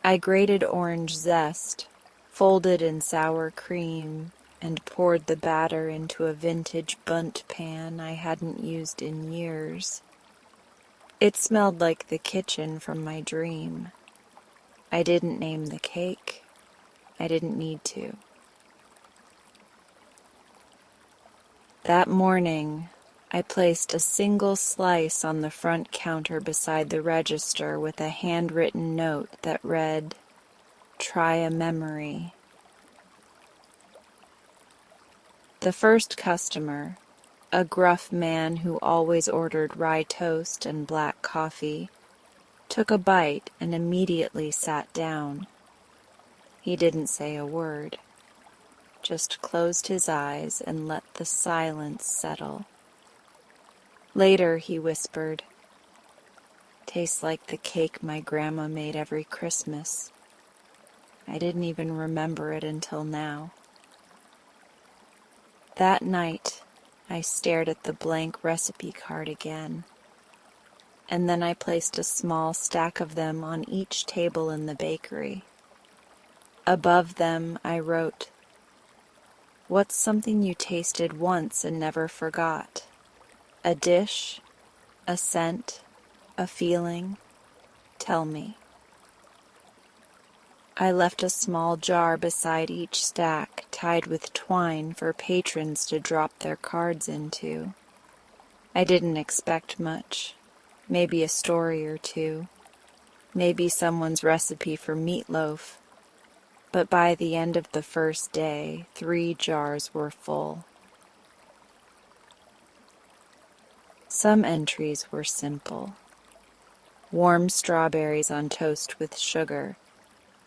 I grated orange zest, folded in sour cream, and poured the batter into a vintage bundt pan I hadn't used in years. It smelled like the kitchen from my dream. I didn't name the cake. I didn't need to. That morning, I placed a single slice on the front counter beside the register with a handwritten note that read, "Try a memory." The first customer, a gruff man who always ordered rye toast and black coffee, took a bite and immediately sat down. He didn't say a word, just closed his eyes and let the silence settle. Later he whispered, "Tastes like the cake my grandma made every Christmas. I didn't even remember it until now." That night, I stared at the blank recipe card again, and then I placed a small stack of them on each table in the bakery. Above them I wrote, "What's something you tasted once and never forgot? A dish, a scent, a feeling? Tell me." I left a small jar beside each stack, tied with twine for patrons to drop their cards into. I didn't expect much, maybe a story or two, maybe someone's recipe for meatloaf. But by the end of the first day, 3 jars were full. Some entries were simple. Warm strawberries on toast with sugar.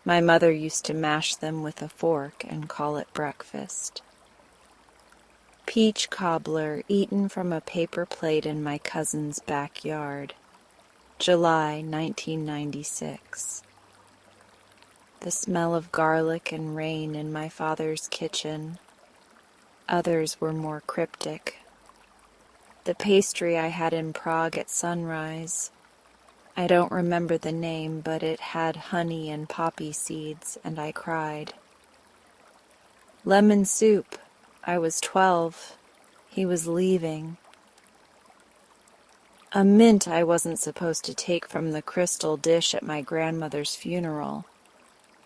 My mother used to mash them with a fork and call it breakfast. Peach cobbler eaten from a paper plate in my cousin's backyard. July 1996. The smell of garlic and rain in my father's kitchen. Others were more cryptic. The pastry I had in Prague at sunrise. I don't remember the name, but it had honey and poppy seeds, and I cried. Lemon soup. I was 12. He was leaving. A mint I wasn't supposed to take from the crystal dish at my grandmother's funeral.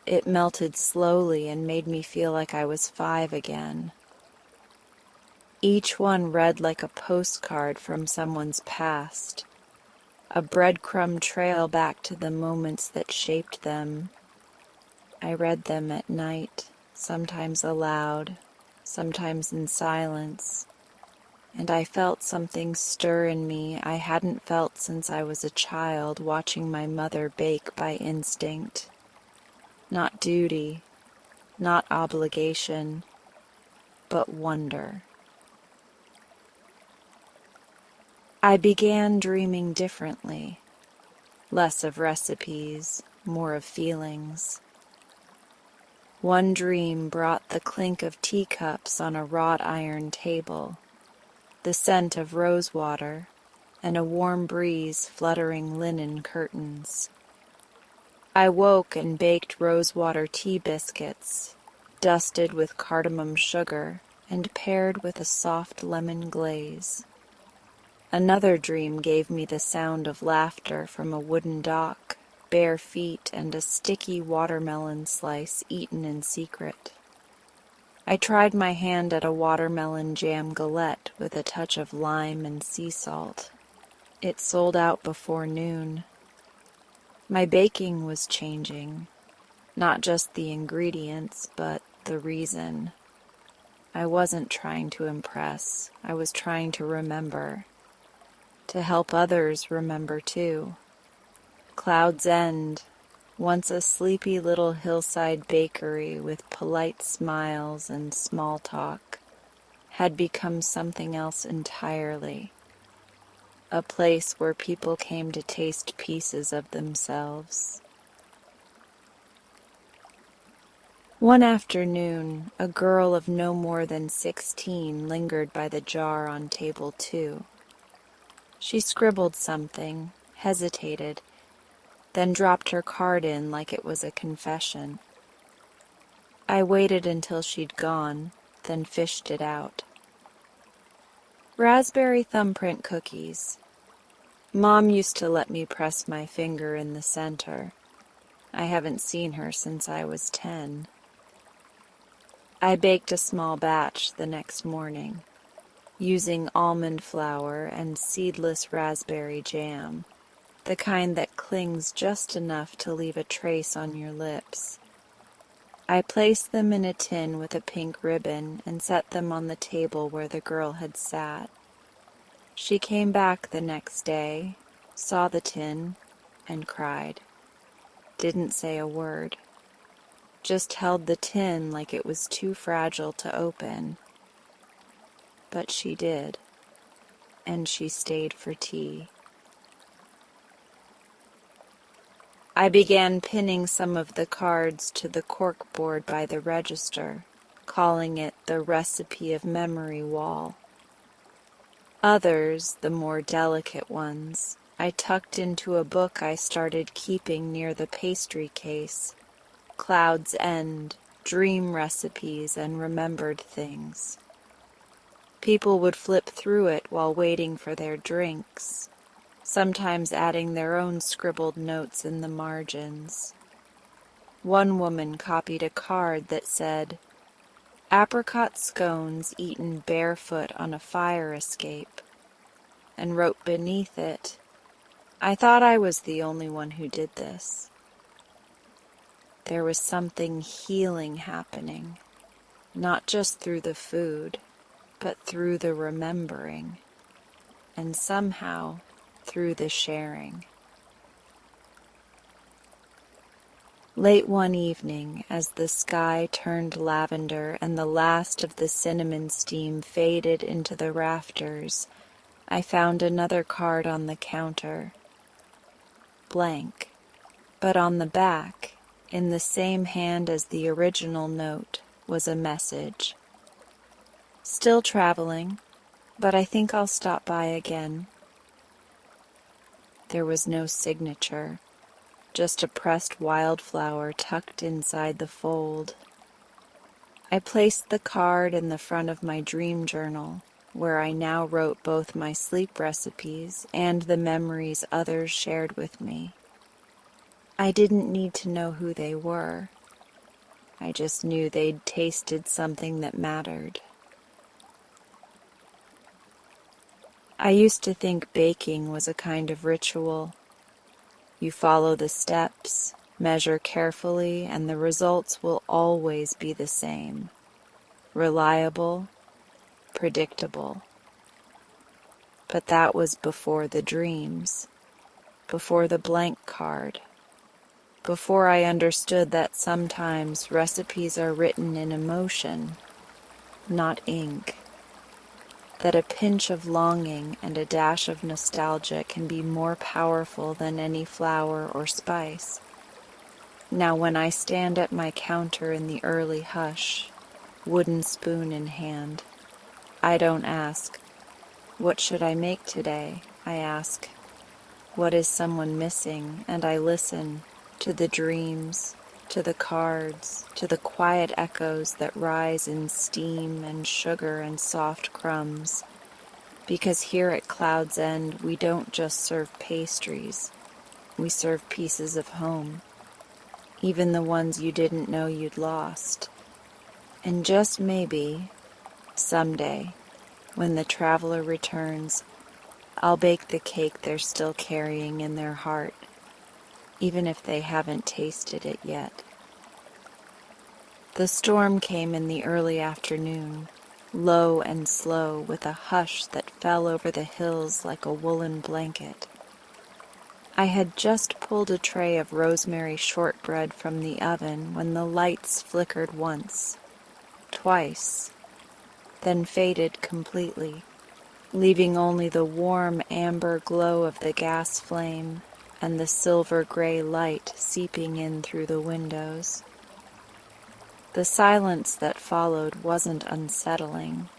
It melted slowly and made me feel like I was 5 again. Each one read like a postcard from someone's past, a breadcrumb trail back to the moments that shaped them. I read them at night, sometimes aloud, sometimes in silence, and I felt something stir in me I hadn't felt since I was a child watching my mother bake by instinct. Not duty, not obligation, but wonder. I began dreaming differently, less of recipes, more of feelings. One dream brought the clink of teacups on a wrought iron table, the scent of rosewater, and a warm breeze fluttering linen curtains. I woke and baked rosewater tea biscuits, dusted with cardamom sugar and paired with a soft lemon glaze. Another dream gave me the sound of laughter from a wooden dock, bare feet, and a sticky watermelon slice eaten in secret. I tried my hand at a watermelon jam galette with a touch of lime and sea salt. It sold out before noon. My baking was changing, not just the ingredients, but the reason. I wasn't trying to impress, I was trying to remember. To help others remember too. Cloud's End, once a sleepy little hillside bakery with polite smiles and small talk, had become something else entirely. A place where people came to taste pieces of themselves. One afternoon, a girl of no more than 16 lingered by the jar on table 2. She scribbled something, hesitated, then dropped her card in like it was a confession. I waited until she'd gone, then fished it out. Raspberry thumbprint cookies. Mom used to let me press my finger in the center. I haven't seen her since I was 10. I baked a small batch the next morning, using almond flour and seedless raspberry jam, the kind that clings just enough to leave a trace on your lips. I placed them in a tin with a pink ribbon and set them on the table where the girl had sat. She came back the next day, saw the tin, and cried. Didn't say a word. Just held the tin like it was too fragile to open. But she did, and she stayed for tea. I began pinning some of the cards to the corkboard by the register, calling it the Recipe of Memory wall. Others, the more delicate ones, I tucked into a book I started keeping near the pastry case, Cloud's End, Dream Recipes and Remembered Things. People would flip through it while waiting for their drinks, sometimes adding their own scribbled notes in the margins. One woman copied a card that said, "Apricot scones eaten barefoot on a fire escape," and wrote beneath it, "I thought I was the only one who did this." There was something healing happening, not just through the food, but through the remembering, and somehow through the sharing. Late one evening, as the sky turned lavender and the last of the cinnamon steam faded into the rafters, I found another card on the counter. Blank, but on the back, in the same hand as the original note, was a message. Still traveling, but I think I'll stop by again. There was no signature, just a pressed wildflower tucked inside the fold. I placed the card in the front of my dream journal, where I now wrote both my sleep recipes and the memories others shared with me. I didn't need to know who they were. I just knew they'd tasted something that mattered. I used to think baking was a kind of ritual. You follow the steps, measure carefully, and the results will always be the same. Reliable, predictable. But that was before the dreams, before the blank card, before I understood that sometimes recipes are written in emotion, not ink. That a pinch of longing and a dash of nostalgia can be more powerful than any flour or spice. Now when I stand at my counter in the early hush, wooden spoon in hand, I don't ask, "What should I make today?" I ask, "What is someone missing?" And I listen, to the dreams, to the cards, to the quiet echoes that rise in steam and sugar and soft crumbs. Because here at Cloud's End, we don't just serve pastries, we serve pieces of home, even the ones you didn't know you'd lost. And just maybe, someday, when the traveler returns, I'll bake the cake they're still carrying in their heart, even if they haven't tasted it yet. The storm came in the early afternoon, low and slow, with a hush that fell over the hills like a woolen blanket. I had just pulled a tray of rosemary shortbread from the oven when the lights flickered once, twice, then faded completely, leaving only the warm amber glow of the gas flame and the silver-gray light seeping in through the windows. The silence that followed wasn't unsettling.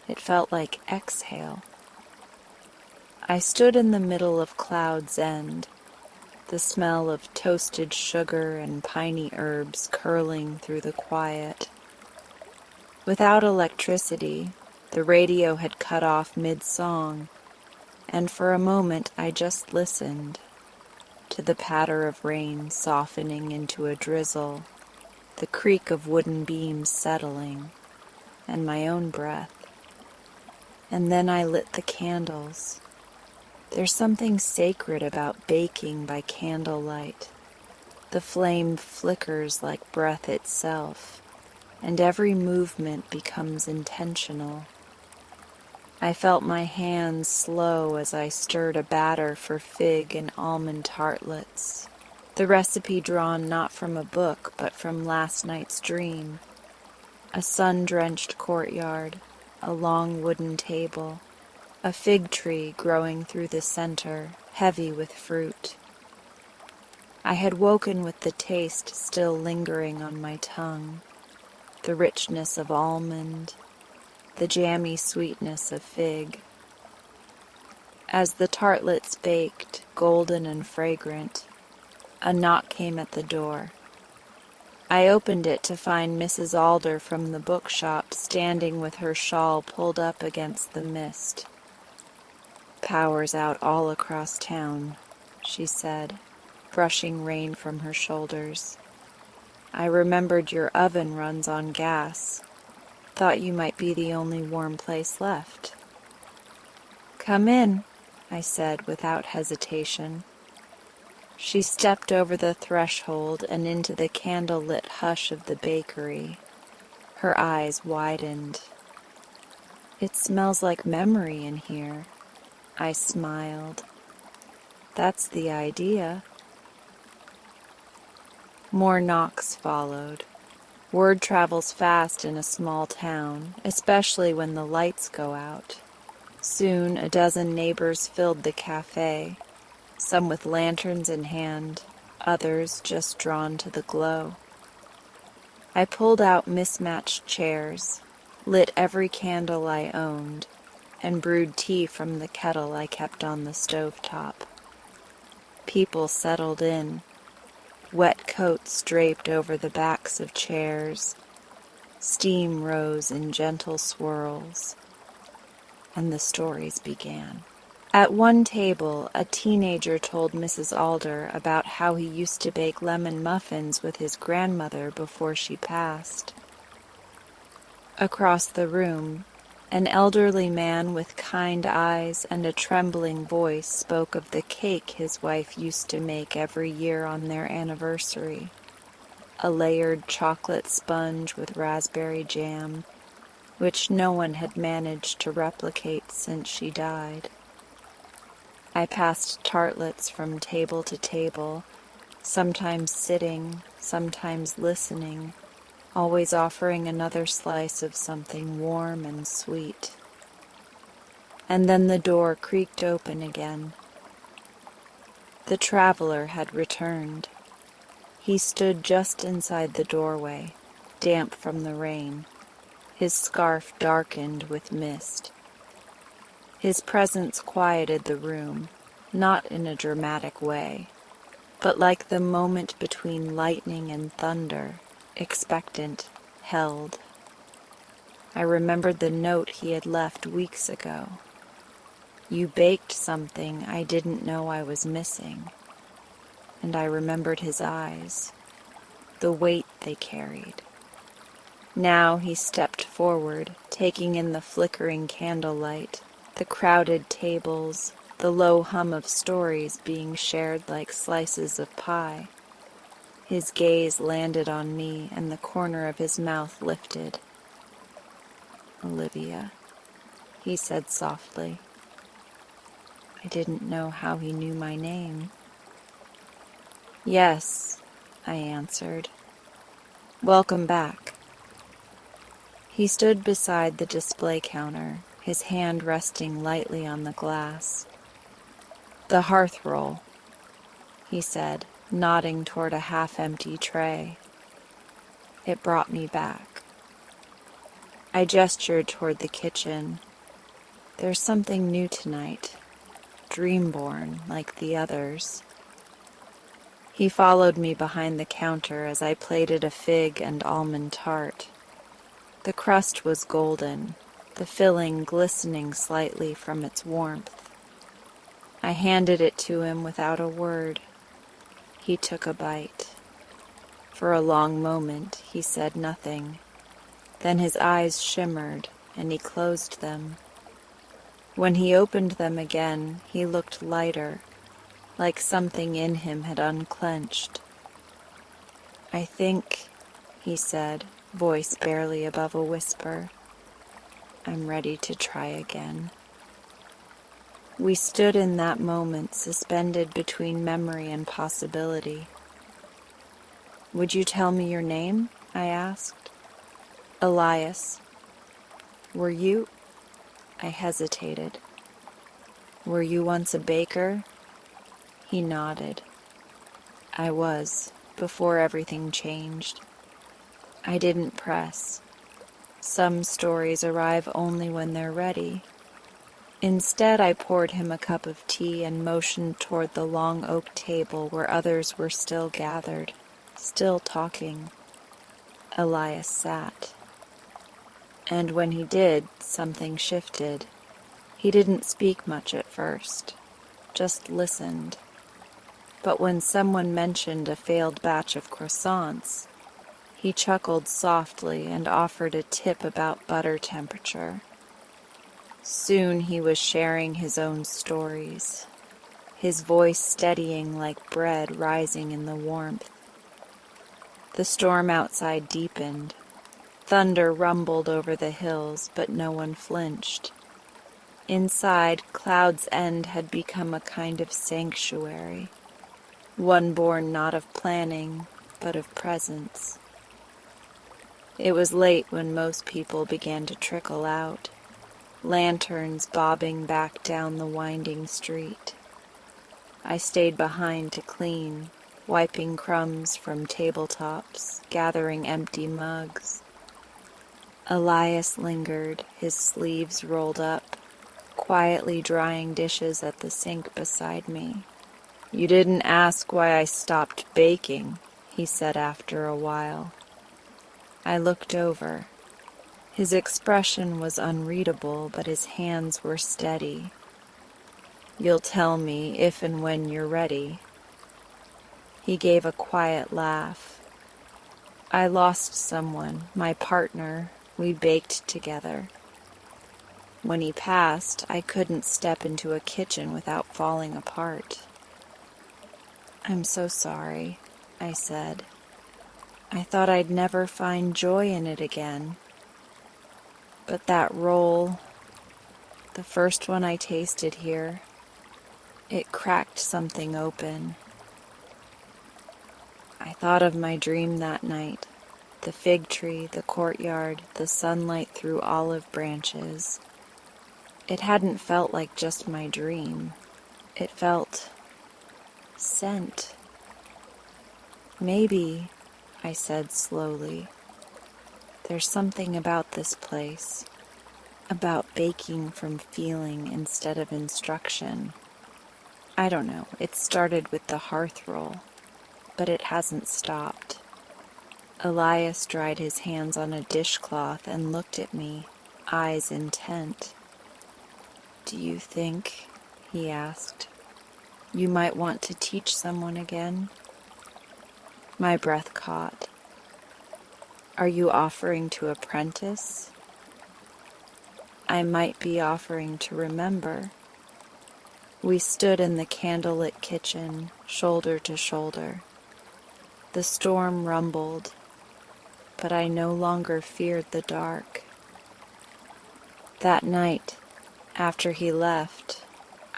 It felt like exhale. I stood in the middle of Cloud's End, the smell of toasted sugar and piney herbs curling through the quiet. Without electricity, the radio had cut off mid-song, and for a moment I just listened to the patter of rain softening into a drizzle, the creak of wooden beams settling, and my own breath. And then I lit the candles. There's something sacred about baking by candlelight. The flame flickers like breath itself, and every movement becomes intentional. I felt my hands slow as I stirred a batter for fig and almond tartlets, the recipe drawn not from a book but from last night's dream. A sun-drenched courtyard, a long wooden table, a fig tree growing through the center, heavy with fruit. I had woken with the taste still lingering on my tongue, the richness of almond, the jammy sweetness of fig. As the tartlets baked, golden and fragrant, a knock came at the door. I opened it to find Mrs. Alder from the bookshop standing with her shawl pulled up against the mist. "Power's out all across town," she said, brushing rain from her shoulders. "I remembered your oven runs on gas. Thought you might be the only warm place left." "Come in," I said without hesitation. She stepped over the threshold and into the candle-lit hush of the bakery. Her eyes widened. "It smells like memory in here," I smiled. "That's the idea." More knocks followed. Word travels fast in a small town, especially when the lights go out. Soon a dozen neighbors filled the cafe, some with lanterns in hand, others just drawn to the glow. I pulled out mismatched chairs, lit every candle I owned, and brewed tea from the kettle I kept on the stovetop. People settled in. Wet coats draped over the backs of chairs. Steam rose in gentle swirls. And the stories began. At one table, a teenager told Mrs. Alder about how he used to bake lemon muffins with his grandmother before she passed. Across the room, an elderly man with kind eyes and a trembling voice spoke of the cake his wife used to make every year on their anniversary, a layered chocolate sponge with raspberry jam, which no one had managed to replicate since she died. I passed tartlets from table to table, sometimes sitting, sometimes listening, always offering another slice of something warm and sweet. And then the door creaked open again. The traveler had returned. He stood just inside the doorway, damp from the rain, his scarf darkened with mist. His presence quieted the room, not in a dramatic way, but like the moment between lightning and thunder, expectant, held. I remembered the note he had left weeks ago. You baked something I didn't know I was missing. And I remembered his eyes, the weight they carried. Now he stepped forward, taking in the flickering candlelight, the crowded tables, the low hum of stories being shared like slices of pie. His gaze landed on me, and the corner of his mouth lifted. "Olivia," he said softly. I didn't know how he knew my name. "Yes," I answered. "Welcome back." He stood beside the display counter, his hand resting lightly on the glass. "The hearth roll," he said, nodding toward a half-empty tray. It brought me back. I gestured toward the kitchen. "There's something new tonight, dream-born like the others." He followed me behind the counter as I plated a fig and almond tart. The crust was golden, the filling glistening slightly from its warmth. I handed it to him without a word. He took a bite. For a long moment he said nothing. Then his eyes shimmered, and he closed them. When he opened them again, he looked lighter, like something in him had unclenched. "I think," he said, voice barely above a whisper, "I'm ready to try again." We stood in that moment, suspended between memory and possibility. "Would you tell me your name?" I asked. "Elias." "Were you—" I hesitated. "Were you once a baker?" He nodded. "I was, before everything changed." I didn't press. Some stories arrive only when they're ready. Instead, I poured him a cup of tea and motioned toward the long oak table where others were still gathered, still talking. Elias sat. And when he did, something shifted. He didn't speak much at first, just listened. But when someone mentioned a failed batch of croissants, he chuckled softly and offered a tip about butter temperature. Soon he was sharing his own stories, his voice steadying like bread rising in the warmth. The storm outside deepened. Thunder rumbled over the hills, but no one flinched. Inside, Cloud's End had become a kind of sanctuary, one born not of planning, but of presence. It was late when most people began to trickle out, lanterns bobbing back down the winding street. I stayed behind to clean, wiping crumbs from tabletops, gathering empty mugs. Elias lingered, his sleeves rolled up, quietly drying dishes at the sink beside me. "You didn't ask why I stopped baking," he said after a while. I looked over. His expression was unreadable, but his hands were steady. "You'll tell me if and when you're ready." He gave a quiet laugh. "I lost someone, my partner. We baked together. When he passed, I couldn't step into a kitchen without falling apart." "I'm so sorry," I said. "I thought I'd never find joy in it again. But that roll, the first one I tasted here, it cracked something open." I thought of my dream that night, the fig tree, the courtyard, the sunlight through olive branches. It hadn't felt like just my dream. It felt scent. "Maybe," I said slowly, "there's something about this place, about baking from feeling instead of instruction. I don't know, it started with the hearth roll. but it hasn't stopped. Elias dried his hands on a dishcloth and looked at me, eyes intent. "Do you think," he asked, "you might want to teach someone again?" My breath caught. "Are you offering to apprentice?" "I might be offering to remember." We stood in the candlelit kitchen, shoulder to shoulder. The storm rumbled, but I no longer feared the dark. That night, after he left,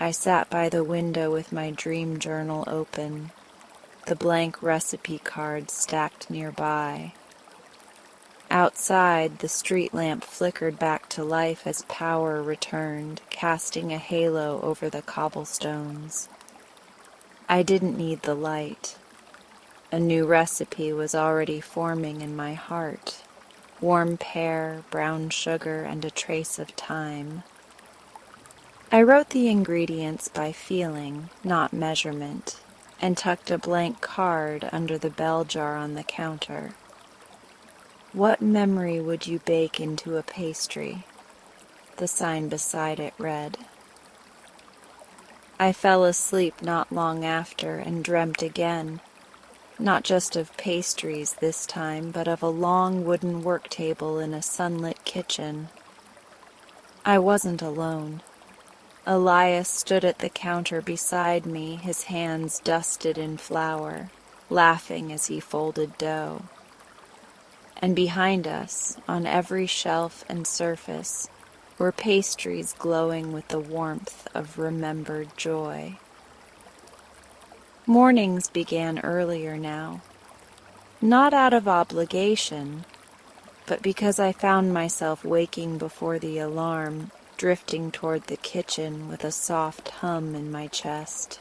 I sat by the window with my dream journal open, the blank recipe cards stacked nearby. Outside, the street lamp flickered back to life as power returned, casting a halo over the cobblestones. I didn't need the light. A new recipe was already forming in my heart. Warm pear, brown sugar, and a trace of thyme. I wrote the ingredients by feeling, not measurement, and tucked a blank card under the bell jar on the counter. "What memory would you bake into a pastry?" The sign beside it read. I fell asleep not long after and dreamt again, not just of pastries this time, but of a long wooden work table in a sunlit kitchen. I wasn't alone. Elias stood at the counter beside me, his hands dusted in flour, laughing as he folded dough. And behind us, on every shelf and surface, were pastries glowing with the warmth of remembered joy. Mornings began earlier now, not out of obligation, but because I found myself waking before the alarm, drifting toward the kitchen with a soft hum in my chest.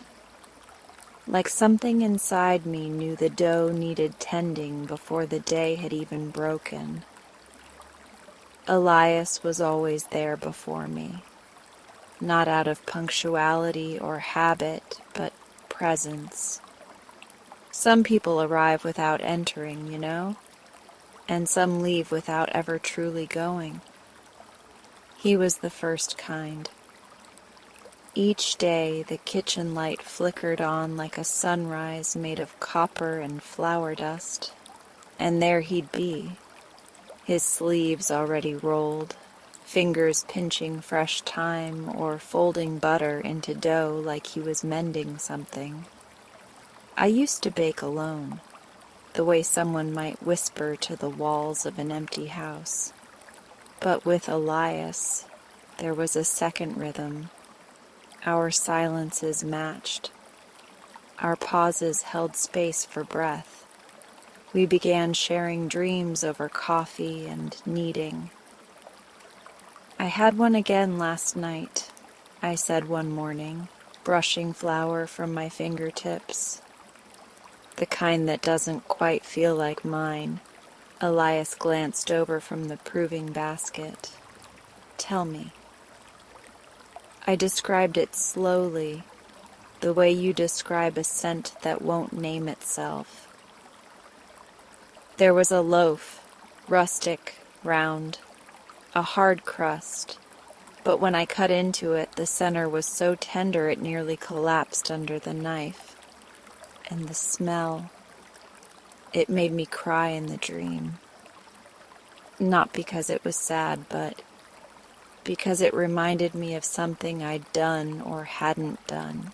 Like something inside me knew the dough needed tending before the day had even broken. Elias was always there before me, not out of punctuality or habit, but presence. Some people arrive without entering, you know, and some leave without ever truly going. He was the first kind. Each day the kitchen light flickered on like a sunrise made of copper and flour dust, and there he'd be, his sleeves already rolled, fingers pinching fresh thyme or folding butter into dough like he was mending something. I used to bake alone, the way someone might whisper to the walls of an empty house. But with Elias, there was a second rhythm. Our silences matched. Our pauses held space for breath. We began sharing dreams over coffee and kneading. "I had one again last night," I said one morning, brushing flour from my fingertips. "The kind that doesn't quite feel like mine." Elias glanced over from the proving basket. "Tell me." I described it slowly, the way you describe a scent that won't name itself. There was a loaf, rustic, round, a hard crust, but when I cut into it, the center was so tender it nearly collapsed under the knife. And the smell, it made me cry in the dream. Not because it was sad, but because it reminded me of something I'd done or hadn't done,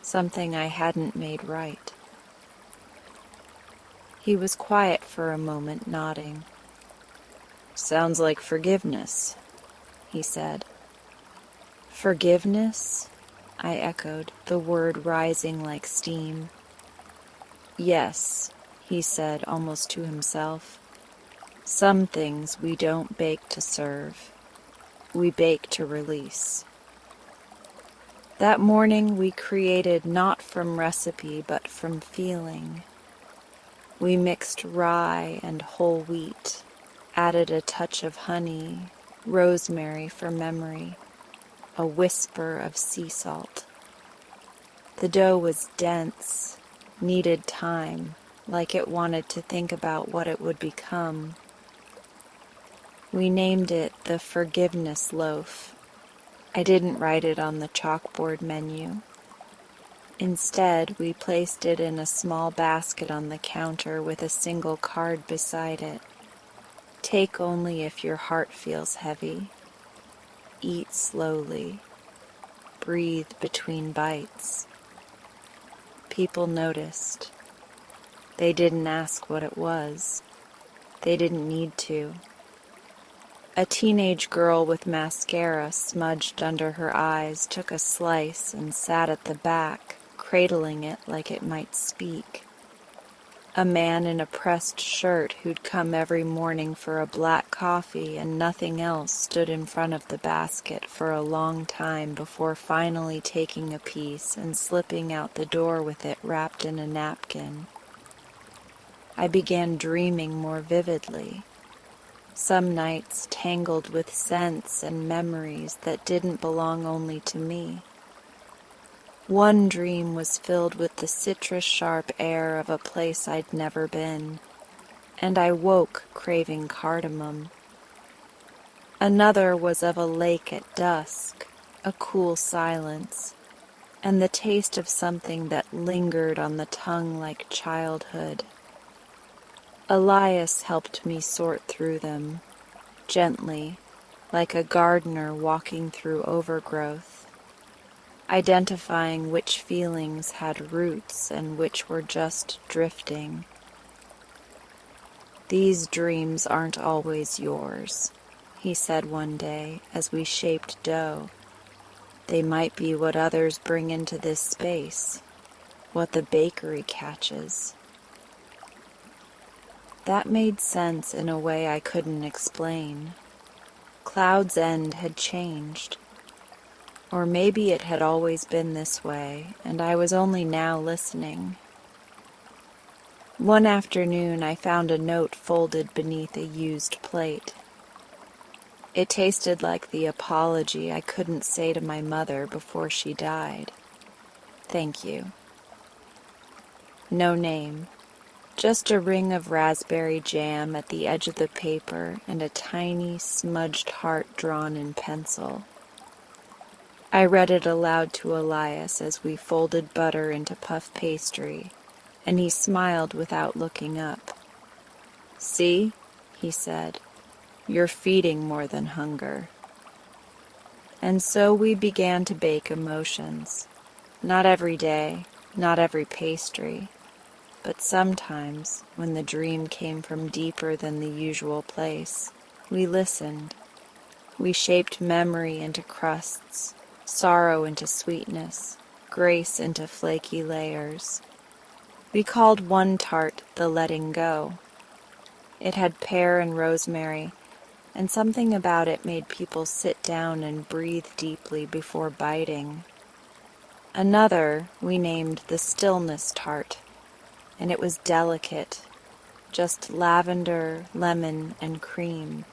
something I hadn't made right. He was quiet for a moment, nodding. "Sounds like forgiveness," he said. "Forgiveness?" I echoed, the word rising like steam. "Yes," he said, almost to himself. "Some things we don't bake to serve. We bake to release." That morning we created not from recipe but from feeling. We mixed rye and whole wheat, added a touch of honey, rosemary for memory, a whisper of sea salt. The dough was dense, needed time, like it wanted to think about what it would become. We named it the forgiveness loaf. I didn't write it on the chalkboard menu. Instead, we placed it in a small basket on the counter with a single card beside it. Take only if your heart feels heavy. Eat slowly. Breathe between bites. People noticed. They didn't ask what it was. They didn't need to. A teenage girl with mascara smudged under her eyes took a slice and sat at the back, cradling it like it might speak. A man in a pressed shirt who'd come every morning for a black coffee and nothing else stood in front of the basket for a long time before finally taking a piece and slipping out the door with it wrapped in a napkin. I began dreaming more vividly. Some nights tangled with scents and memories that didn't belong only to me. One dream was filled with the citrus-sharp air of a place I'd never been, and I woke craving cardamom. Another was of a lake at dusk, a cool silence, and the taste of something that lingered on the tongue like childhood. Elias helped me sort through them, gently, like a gardener walking through overgrowth, identifying which feelings had roots and which were just drifting. "These dreams aren't always yours," he said one day as we shaped dough. "They might be what others bring into this space, what the bakery catches." That made sense in a way I couldn't explain. Cloud's End had changed. Or maybe it had always been this way, and I was only now listening. One afternoon I found a note folded beneath a used plate. It tasted like the apology I couldn't say to my mother before she died. "Thank you." No name. Just a ring of raspberry jam at the edge of the paper and a tiny, smudged heart drawn in pencil. I read it aloud to Elias as we folded butter into puff pastry, and he smiled without looking up. "See," he said, "you're feeding more than hunger." And so we began to bake emotions. Not every day, not every pastry. But sometimes, when the dream came from deeper than the usual place, we listened. We shaped memory into crusts, sorrow into sweetness, grace into flaky layers. We called one tart the letting go. It had pear and rosemary, and something about it made people sit down and breathe deeply before biting. Another we named the stillness tart, and it was delicate, just lavender, lemon, and cream.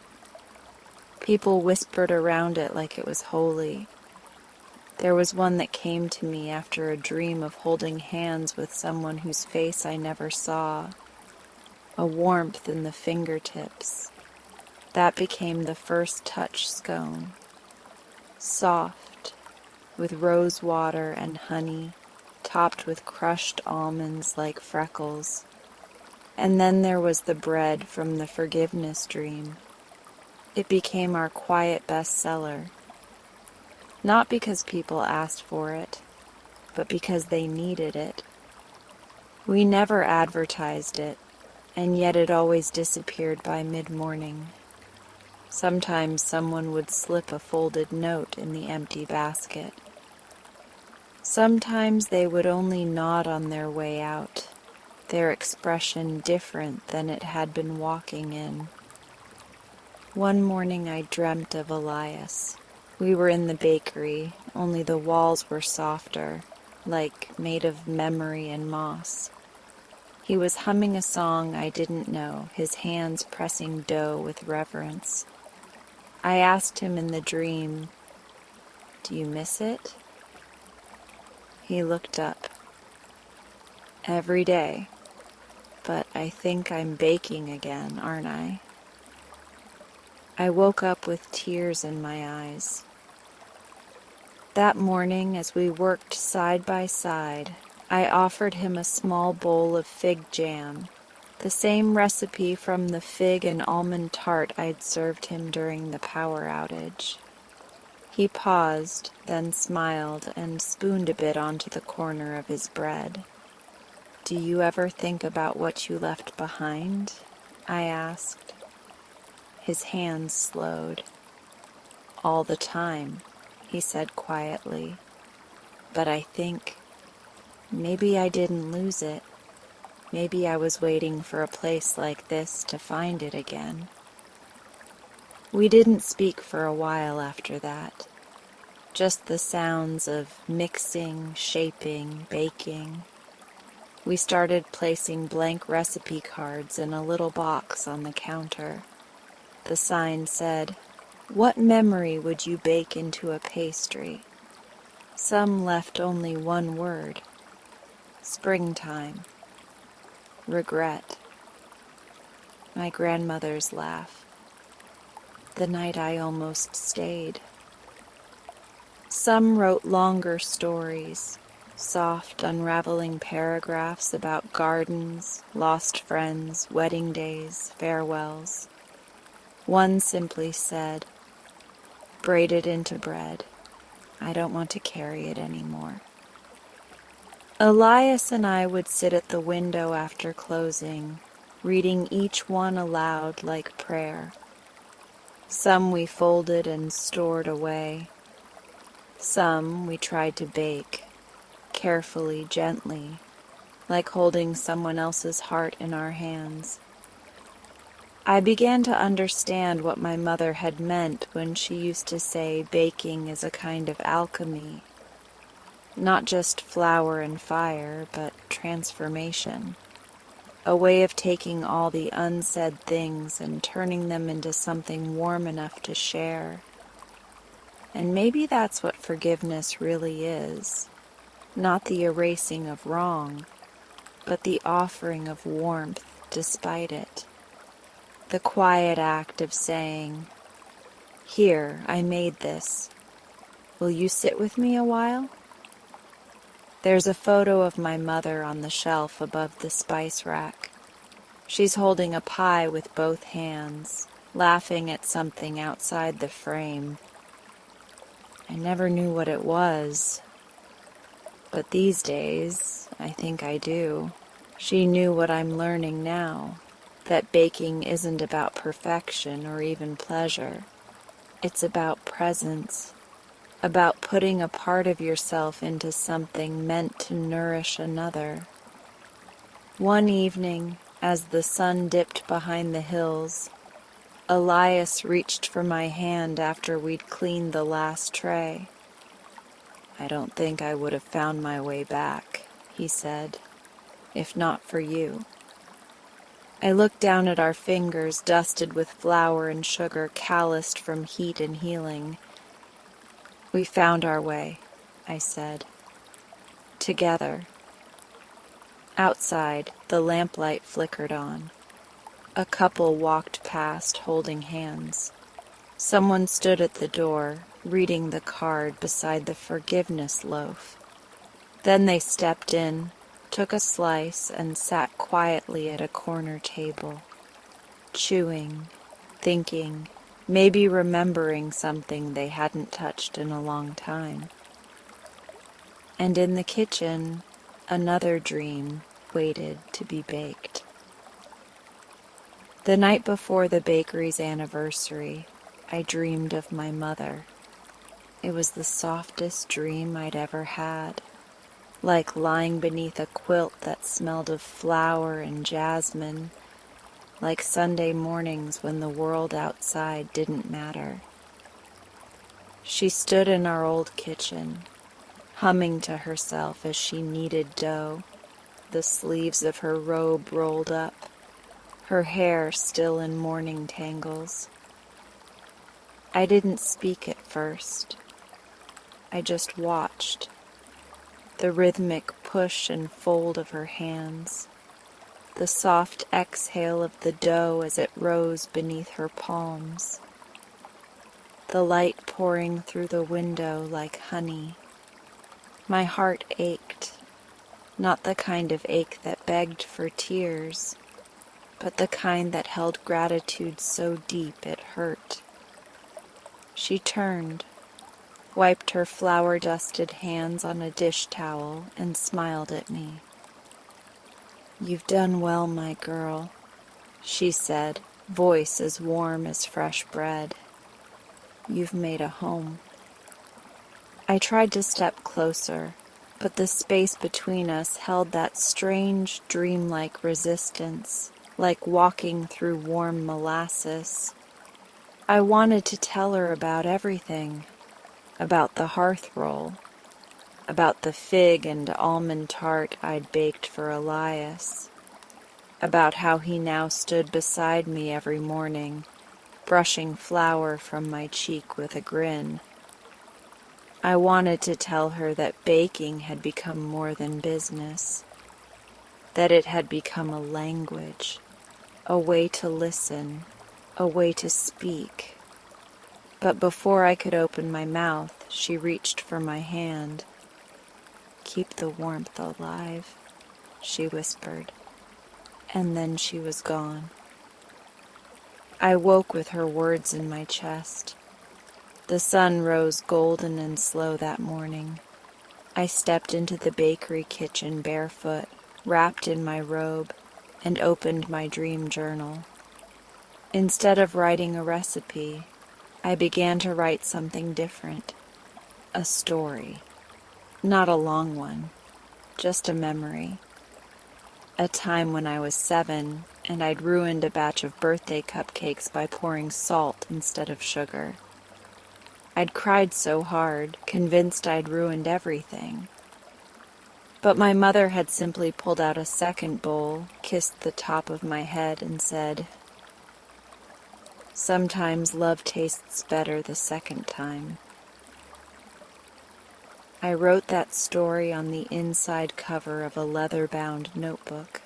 People whispered around it like it was holy. There was one that came to me after a dream of holding hands with someone whose face I never saw, a warmth in the fingertips. That became the first touch scone, soft, with rose water and honey, topped with crushed almonds like freckles. And then there was the bread from the forgiveness dream. It became our quiet bestseller, not because people asked for it, but because they needed it. We never advertised it, and yet it always disappeared by mid-morning. Sometimes someone would slip a folded note in the empty basket. Sometimes they would only nod on their way out, their expression different than it had been walking in. One morning I dreamt of Elias. We were in the bakery, only the walls were softer, like made of memory and moss. He was humming a song I didn't know, his hands pressing dough with reverence. I asked him in the dream, "Do you miss it?" He looked up. Every day. But I think I'm baking again, aren't I? I woke up with tears in my eyes. That morning, as we worked side by side, I offered him a small bowl of fig jam, the same recipe from the fig and almond tart I'd served him during the power outage. He paused, then smiled and spooned a bit onto the corner of his bread. "Do you ever think about what you left behind?" I asked. His hands slowed. "All the time," he said quietly. "But I think maybe I didn't lose it. Maybe I was waiting for a place like this to find it again." We didn't speak for a while after that. Just the sounds of mixing, shaping, baking. We started placing blank recipe cards in a little box on the counter. The sign said, "What memory would you bake into a pastry?" Some left only one word: springtime, regret. My grandmother's laugh. The night I almost stayed. Some wrote longer stories, soft, unraveling paragraphs about gardens, lost friends, wedding days, farewells. One simply said, "Braid it into bread. I don't want to carry it anymore." Elias and I would sit at the window after closing, reading each one aloud like prayer. Some we folded and stored away. Some we tried to bake, carefully, gently, like holding someone else's heart in our hands. I began to understand what my mother had meant when she used to say baking is a kind of alchemy. Not just flour and fire, but transformation. A way of taking all the unsaid things and turning them into something warm enough to share. And maybe that's what forgiveness really is. Not the erasing of wrong, but the offering of warmth despite it. The quiet act of saying, "Here, I made this. Will you sit with me a while?" There's a photo of my mother on the shelf above the spice rack. She's holding a pie with both hands, laughing at something outside the frame. I never knew what it was, but these days, I think I do. She knew what I'm learning now, that baking isn't about perfection or even pleasure. It's about presence, about putting a part of yourself into something meant to nourish another. One evening, as the sun dipped behind the hills, Elias reached for my hand after we'd cleaned the last tray. "I don't think I would have found my way back," he said, "if not for you." I looked down at our fingers dusted with flour and sugar, calloused from heat and healing. "We found our way," I said. "Together." Outside, the lamplight flickered on. A couple walked past holding hands. Someone stood at the door, reading the card beside the forgiveness loaf. Then they stepped in, took a slice, and sat quietly at a corner table, chewing, thinking, maybe remembering something they hadn't touched in a long time. And in the kitchen, another dream waited to be baked. The night before the bakery's anniversary, I dreamed of my mother. It was the softest dream I'd ever had, like lying beneath a quilt that smelled of flower and jasmine, like Sunday mornings when the world outside didn't matter. She stood in our old kitchen, humming to herself as she kneaded dough, the sleeves of her robe rolled up, her hair still in mourning tangles. I didn't speak at first. I just watched, the rhythmic push and fold of her hands, the soft exhale of the dough as it rose beneath her palms, the light pouring through the window like honey. My heart ached, not the kind of ache that begged for tears, but the kind that held gratitude so deep it hurt. She turned, wiped her flour-dusted hands on a dish towel, and smiled at me. "You've done well, my girl," she said, voice as warm as fresh bread. "You've made a home." I tried to step closer, but the space between us held that strange, dreamlike resistance, like walking through warm molasses. I wanted to tell her about everything, about the hearth roll, about the fig and almond tart I'd baked for Elias, about how he now stood beside me every morning, brushing flour from my cheek with a grin. I wanted to tell her that baking had become more than business, that it had become a language, a way to listen, a way to speak. But before I could open my mouth, she reached for my hand. "Keep the warmth alive," she whispered, and then she was gone. I woke with her words in my chest. The sun rose golden and slow that morning. I stepped into the bakery kitchen barefoot, wrapped in my robe, and opened my dream journal. Instead of writing a recipe, I began to write something different, a story. Not a long one, just a memory. A time when I was 7 and I'd ruined a batch of birthday cupcakes by pouring salt instead of sugar. I'd cried so hard, convinced I'd ruined everything. But my mother had simply pulled out a second bowl, kissed the top of my head, and said, "Sometimes love tastes better the second time." I wrote that story on the inside cover of a leather-bound notebook,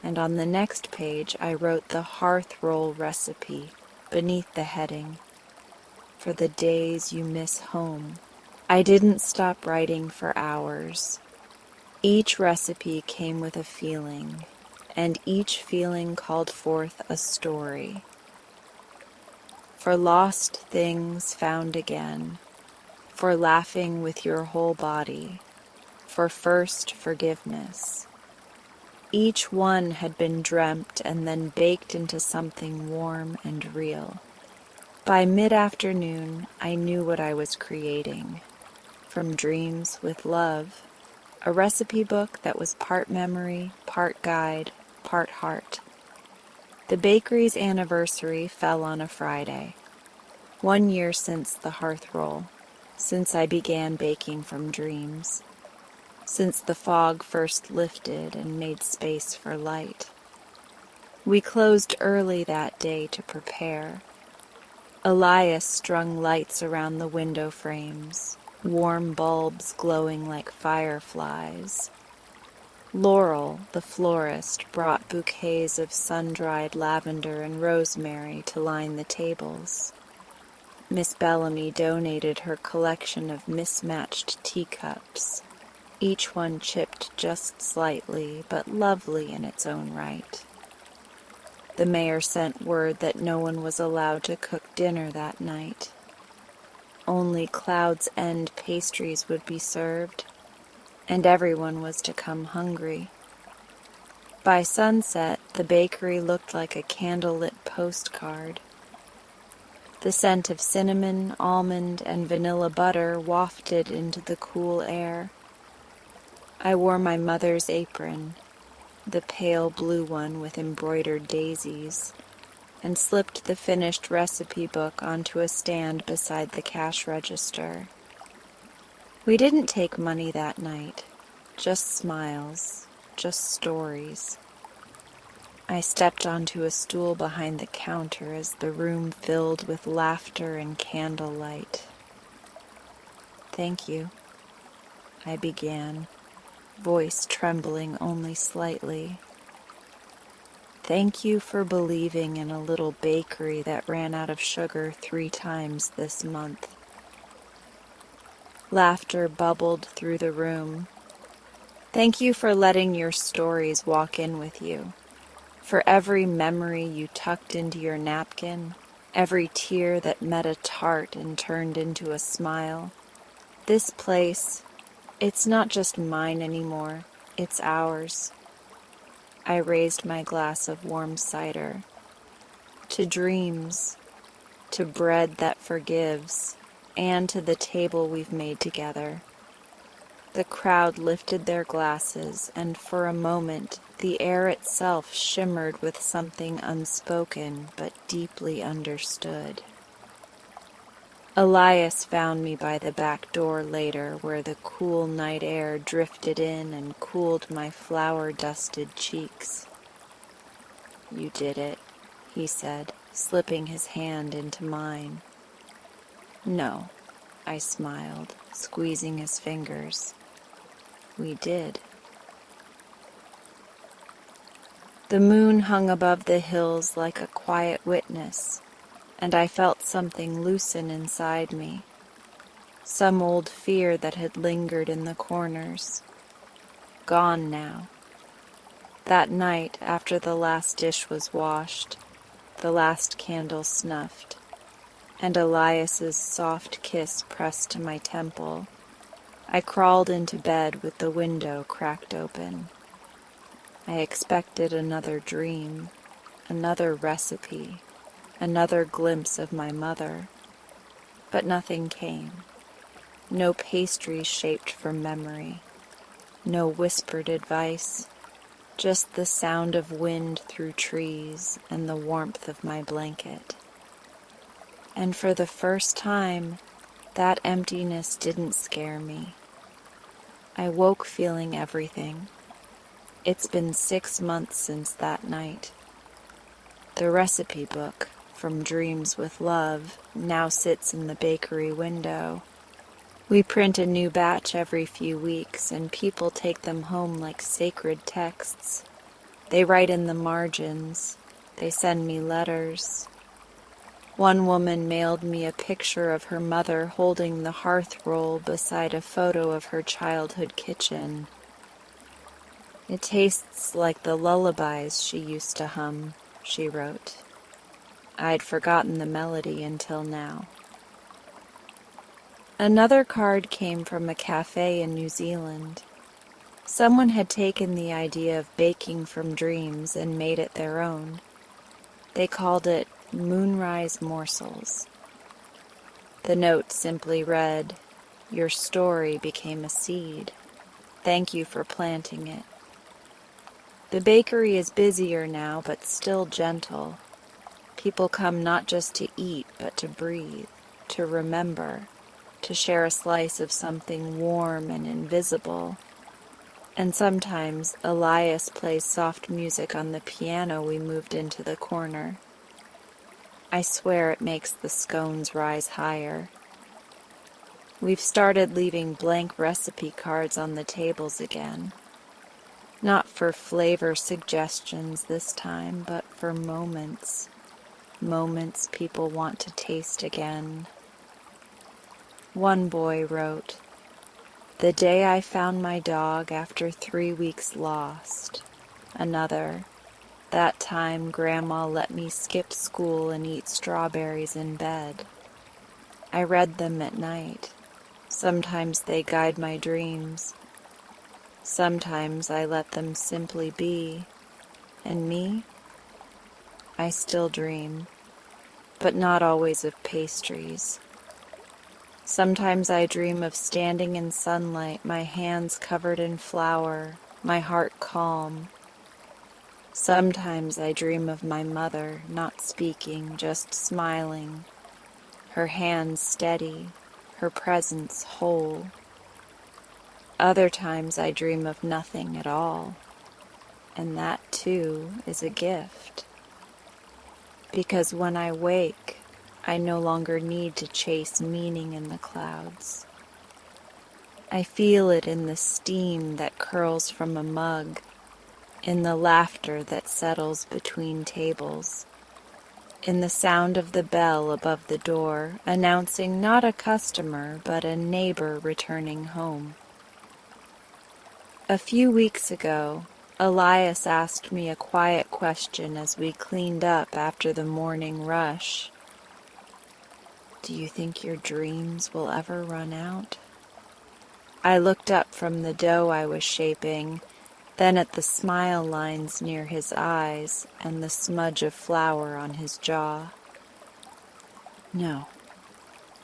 and on the next page I wrote the hearth roll recipe beneath the heading, "For the days you miss home." I didn't stop writing for hours. Each recipe came with a feeling, and each feeling called forth a story. For lost things found again, for laughing with your whole body, for first forgiveness. Each one had been dreamt and then baked into something warm and real. By mid-afternoon, I knew what I was creating. From Dreams with Love, a recipe book that was part memory, part guide, part heart. The bakery's anniversary fell on a Friday. 1 year since the hearth roll, since I began baking from dreams, since the fog first lifted and made space for light. We closed early that day to prepare. Elias strung lights around the window frames, warm bulbs glowing like fireflies. Laurel, the florist, brought bouquets of sun-dried lavender and rosemary to line the tables. Miss Bellamy donated her collection of mismatched teacups, each one chipped just slightly, but lovely in its own right. The mayor sent word that no one was allowed to cook dinner that night. Only Cloud's End pastries would be served, and everyone was to come hungry. By sunset, the bakery looked like a candlelit postcard. The scent of cinnamon, almond, and vanilla butter wafted into the cool air. I wore my mother's apron, the pale blue one with embroidered daisies, and slipped the finished recipe book onto a stand beside the cash register. We didn't take money that night, just smiles, just stories. I stepped onto a stool behind the counter as the room filled with laughter and candlelight. "Thank you," I began, voice trembling only slightly. Thank you for believing in a little bakery that ran out of sugar 3 times this month. Laughter bubbled through the room. Thank you for letting your stories walk in with you. For every memory you tucked into your napkin, every tear that met a tart and turned into a smile. This place, it's not just mine anymore, it's ours. I raised my glass of warm cider. To dreams, to bread that forgives, and to the table we've made together. The crowd lifted their glasses, and for a moment the air itself shimmered with something unspoken but deeply understood. Elias found me by the back door later, where the cool night air drifted in and cooled my flour-dusted cheeks. You did it, he said, slipping his hand into mine. No, I smiled, squeezing his fingers. We did. The moon hung above the hills like a quiet witness, and I felt something loosen inside me, some old fear that had lingered in the corners. Gone now. That night, after the last dish was washed, the last candle snuffed, and Elias's soft kiss pressed to my temple, I crawled into bed with the window cracked open. I expected another dream, another recipe, another glimpse of my mother, but nothing came. No pastries shaped from memory, no whispered advice, just the sound of wind through trees and the warmth of my blanket. And for the first time, that emptiness didn't scare me. I woke feeling everything. It's been 6 months since that night. The recipe book, From Dreams with Love, now sits in the bakery window. We print a new batch every few weeks, and people take them home like sacred texts. They write in the margins. They send me letters. One woman mailed me a picture of her mother holding the hearth roll beside a photo of her childhood kitchen. It tastes like the lullabies she used to hum, she wrote. I'd forgotten the melody until now. Another card came from a cafe in New Zealand. Someone had taken the idea of baking from dreams and made it their own. They called it Moonrise Morsels. The note simply read, "Your story became a seed. Thank you for planting it." The bakery is busier now, but still gentle. People come not just to eat, but to breathe, to remember, to share a slice of something warm and invisible. And sometimes Elias plays soft music on the piano we moved into the corner. I swear it makes the scones rise higher. We've started leaving blank recipe cards on the tables again. Not for flavor suggestions this time, but for moments. Moments people want to taste again. One boy wrote, "The day I found my dog after 3 weeks lost." Another, "That time Grandma let me skip school and eat strawberries in bed." I read them at night. Sometimes they guide my dreams. Sometimes I let them simply be. And me? I still dream, but not always of pastries. Sometimes I dream of standing in sunlight, my hands covered in flour, my heart calm. Sometimes I dream of my mother, not speaking, just smiling, her hands steady, her presence whole. Other times I dream of nothing at all, and that too is a gift. Because when I wake, I no longer need to chase meaning in the clouds. I feel it in the steam that curls from a mug, in the laughter that settles between tables, in the sound of the bell above the door, announcing not a customer but a neighbor returning home. A few weeks ago, Elias asked me a quiet question as we cleaned up after the morning rush. Do you think your dreams will ever run out? I looked up from the dough I was shaping, then at the smile lines near his eyes and the smudge of flour on his jaw. No,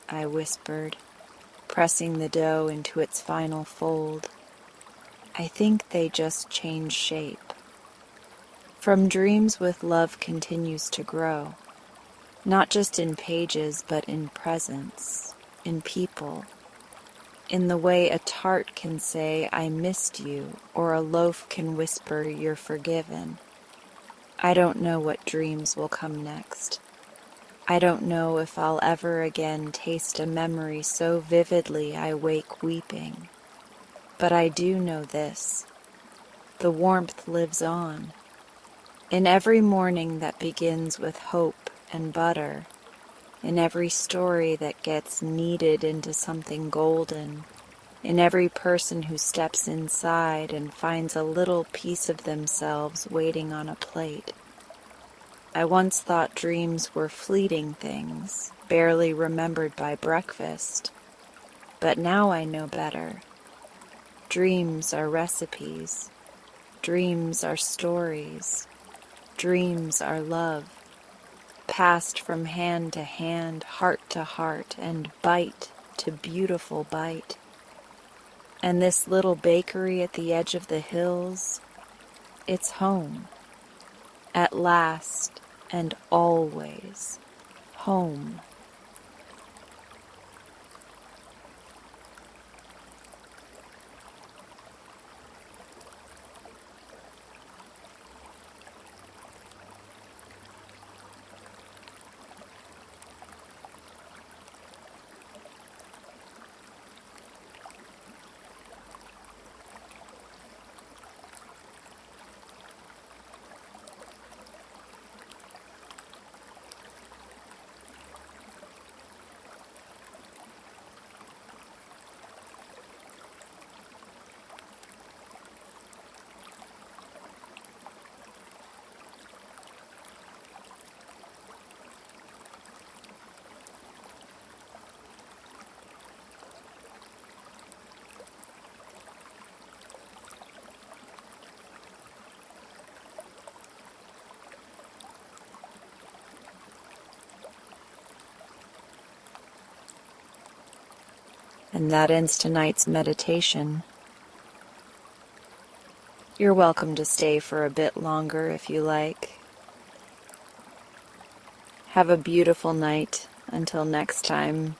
I whispered, pressing the dough into its final fold. I think they just change shape. From Dreams with Love continues to grow, not just in pages but in presence, in people, in the way a tart can say, I missed you, or a loaf can whisper, you're forgiven. I don't know what dreams will come next. I don't know if I'll ever again taste a memory so vividly I wake weeping. But I do know this. The warmth lives on. In every morning that begins with hope and butter, in every story that gets kneaded into something golden, in every person who steps inside and finds a little piece of themselves waiting on a plate. I once thought dreams were fleeting things, barely remembered by breakfast, but now I know better. Dreams are recipes. Dreams are stories. Dreams are love, passed from hand to hand, heart to heart, and bite to beautiful bite. And this little bakery at the edge of the hills, it's home. At last and always, home. And that ends tonight's meditation. You're welcome to stay for a bit longer if you like. Have a beautiful night. Until next time.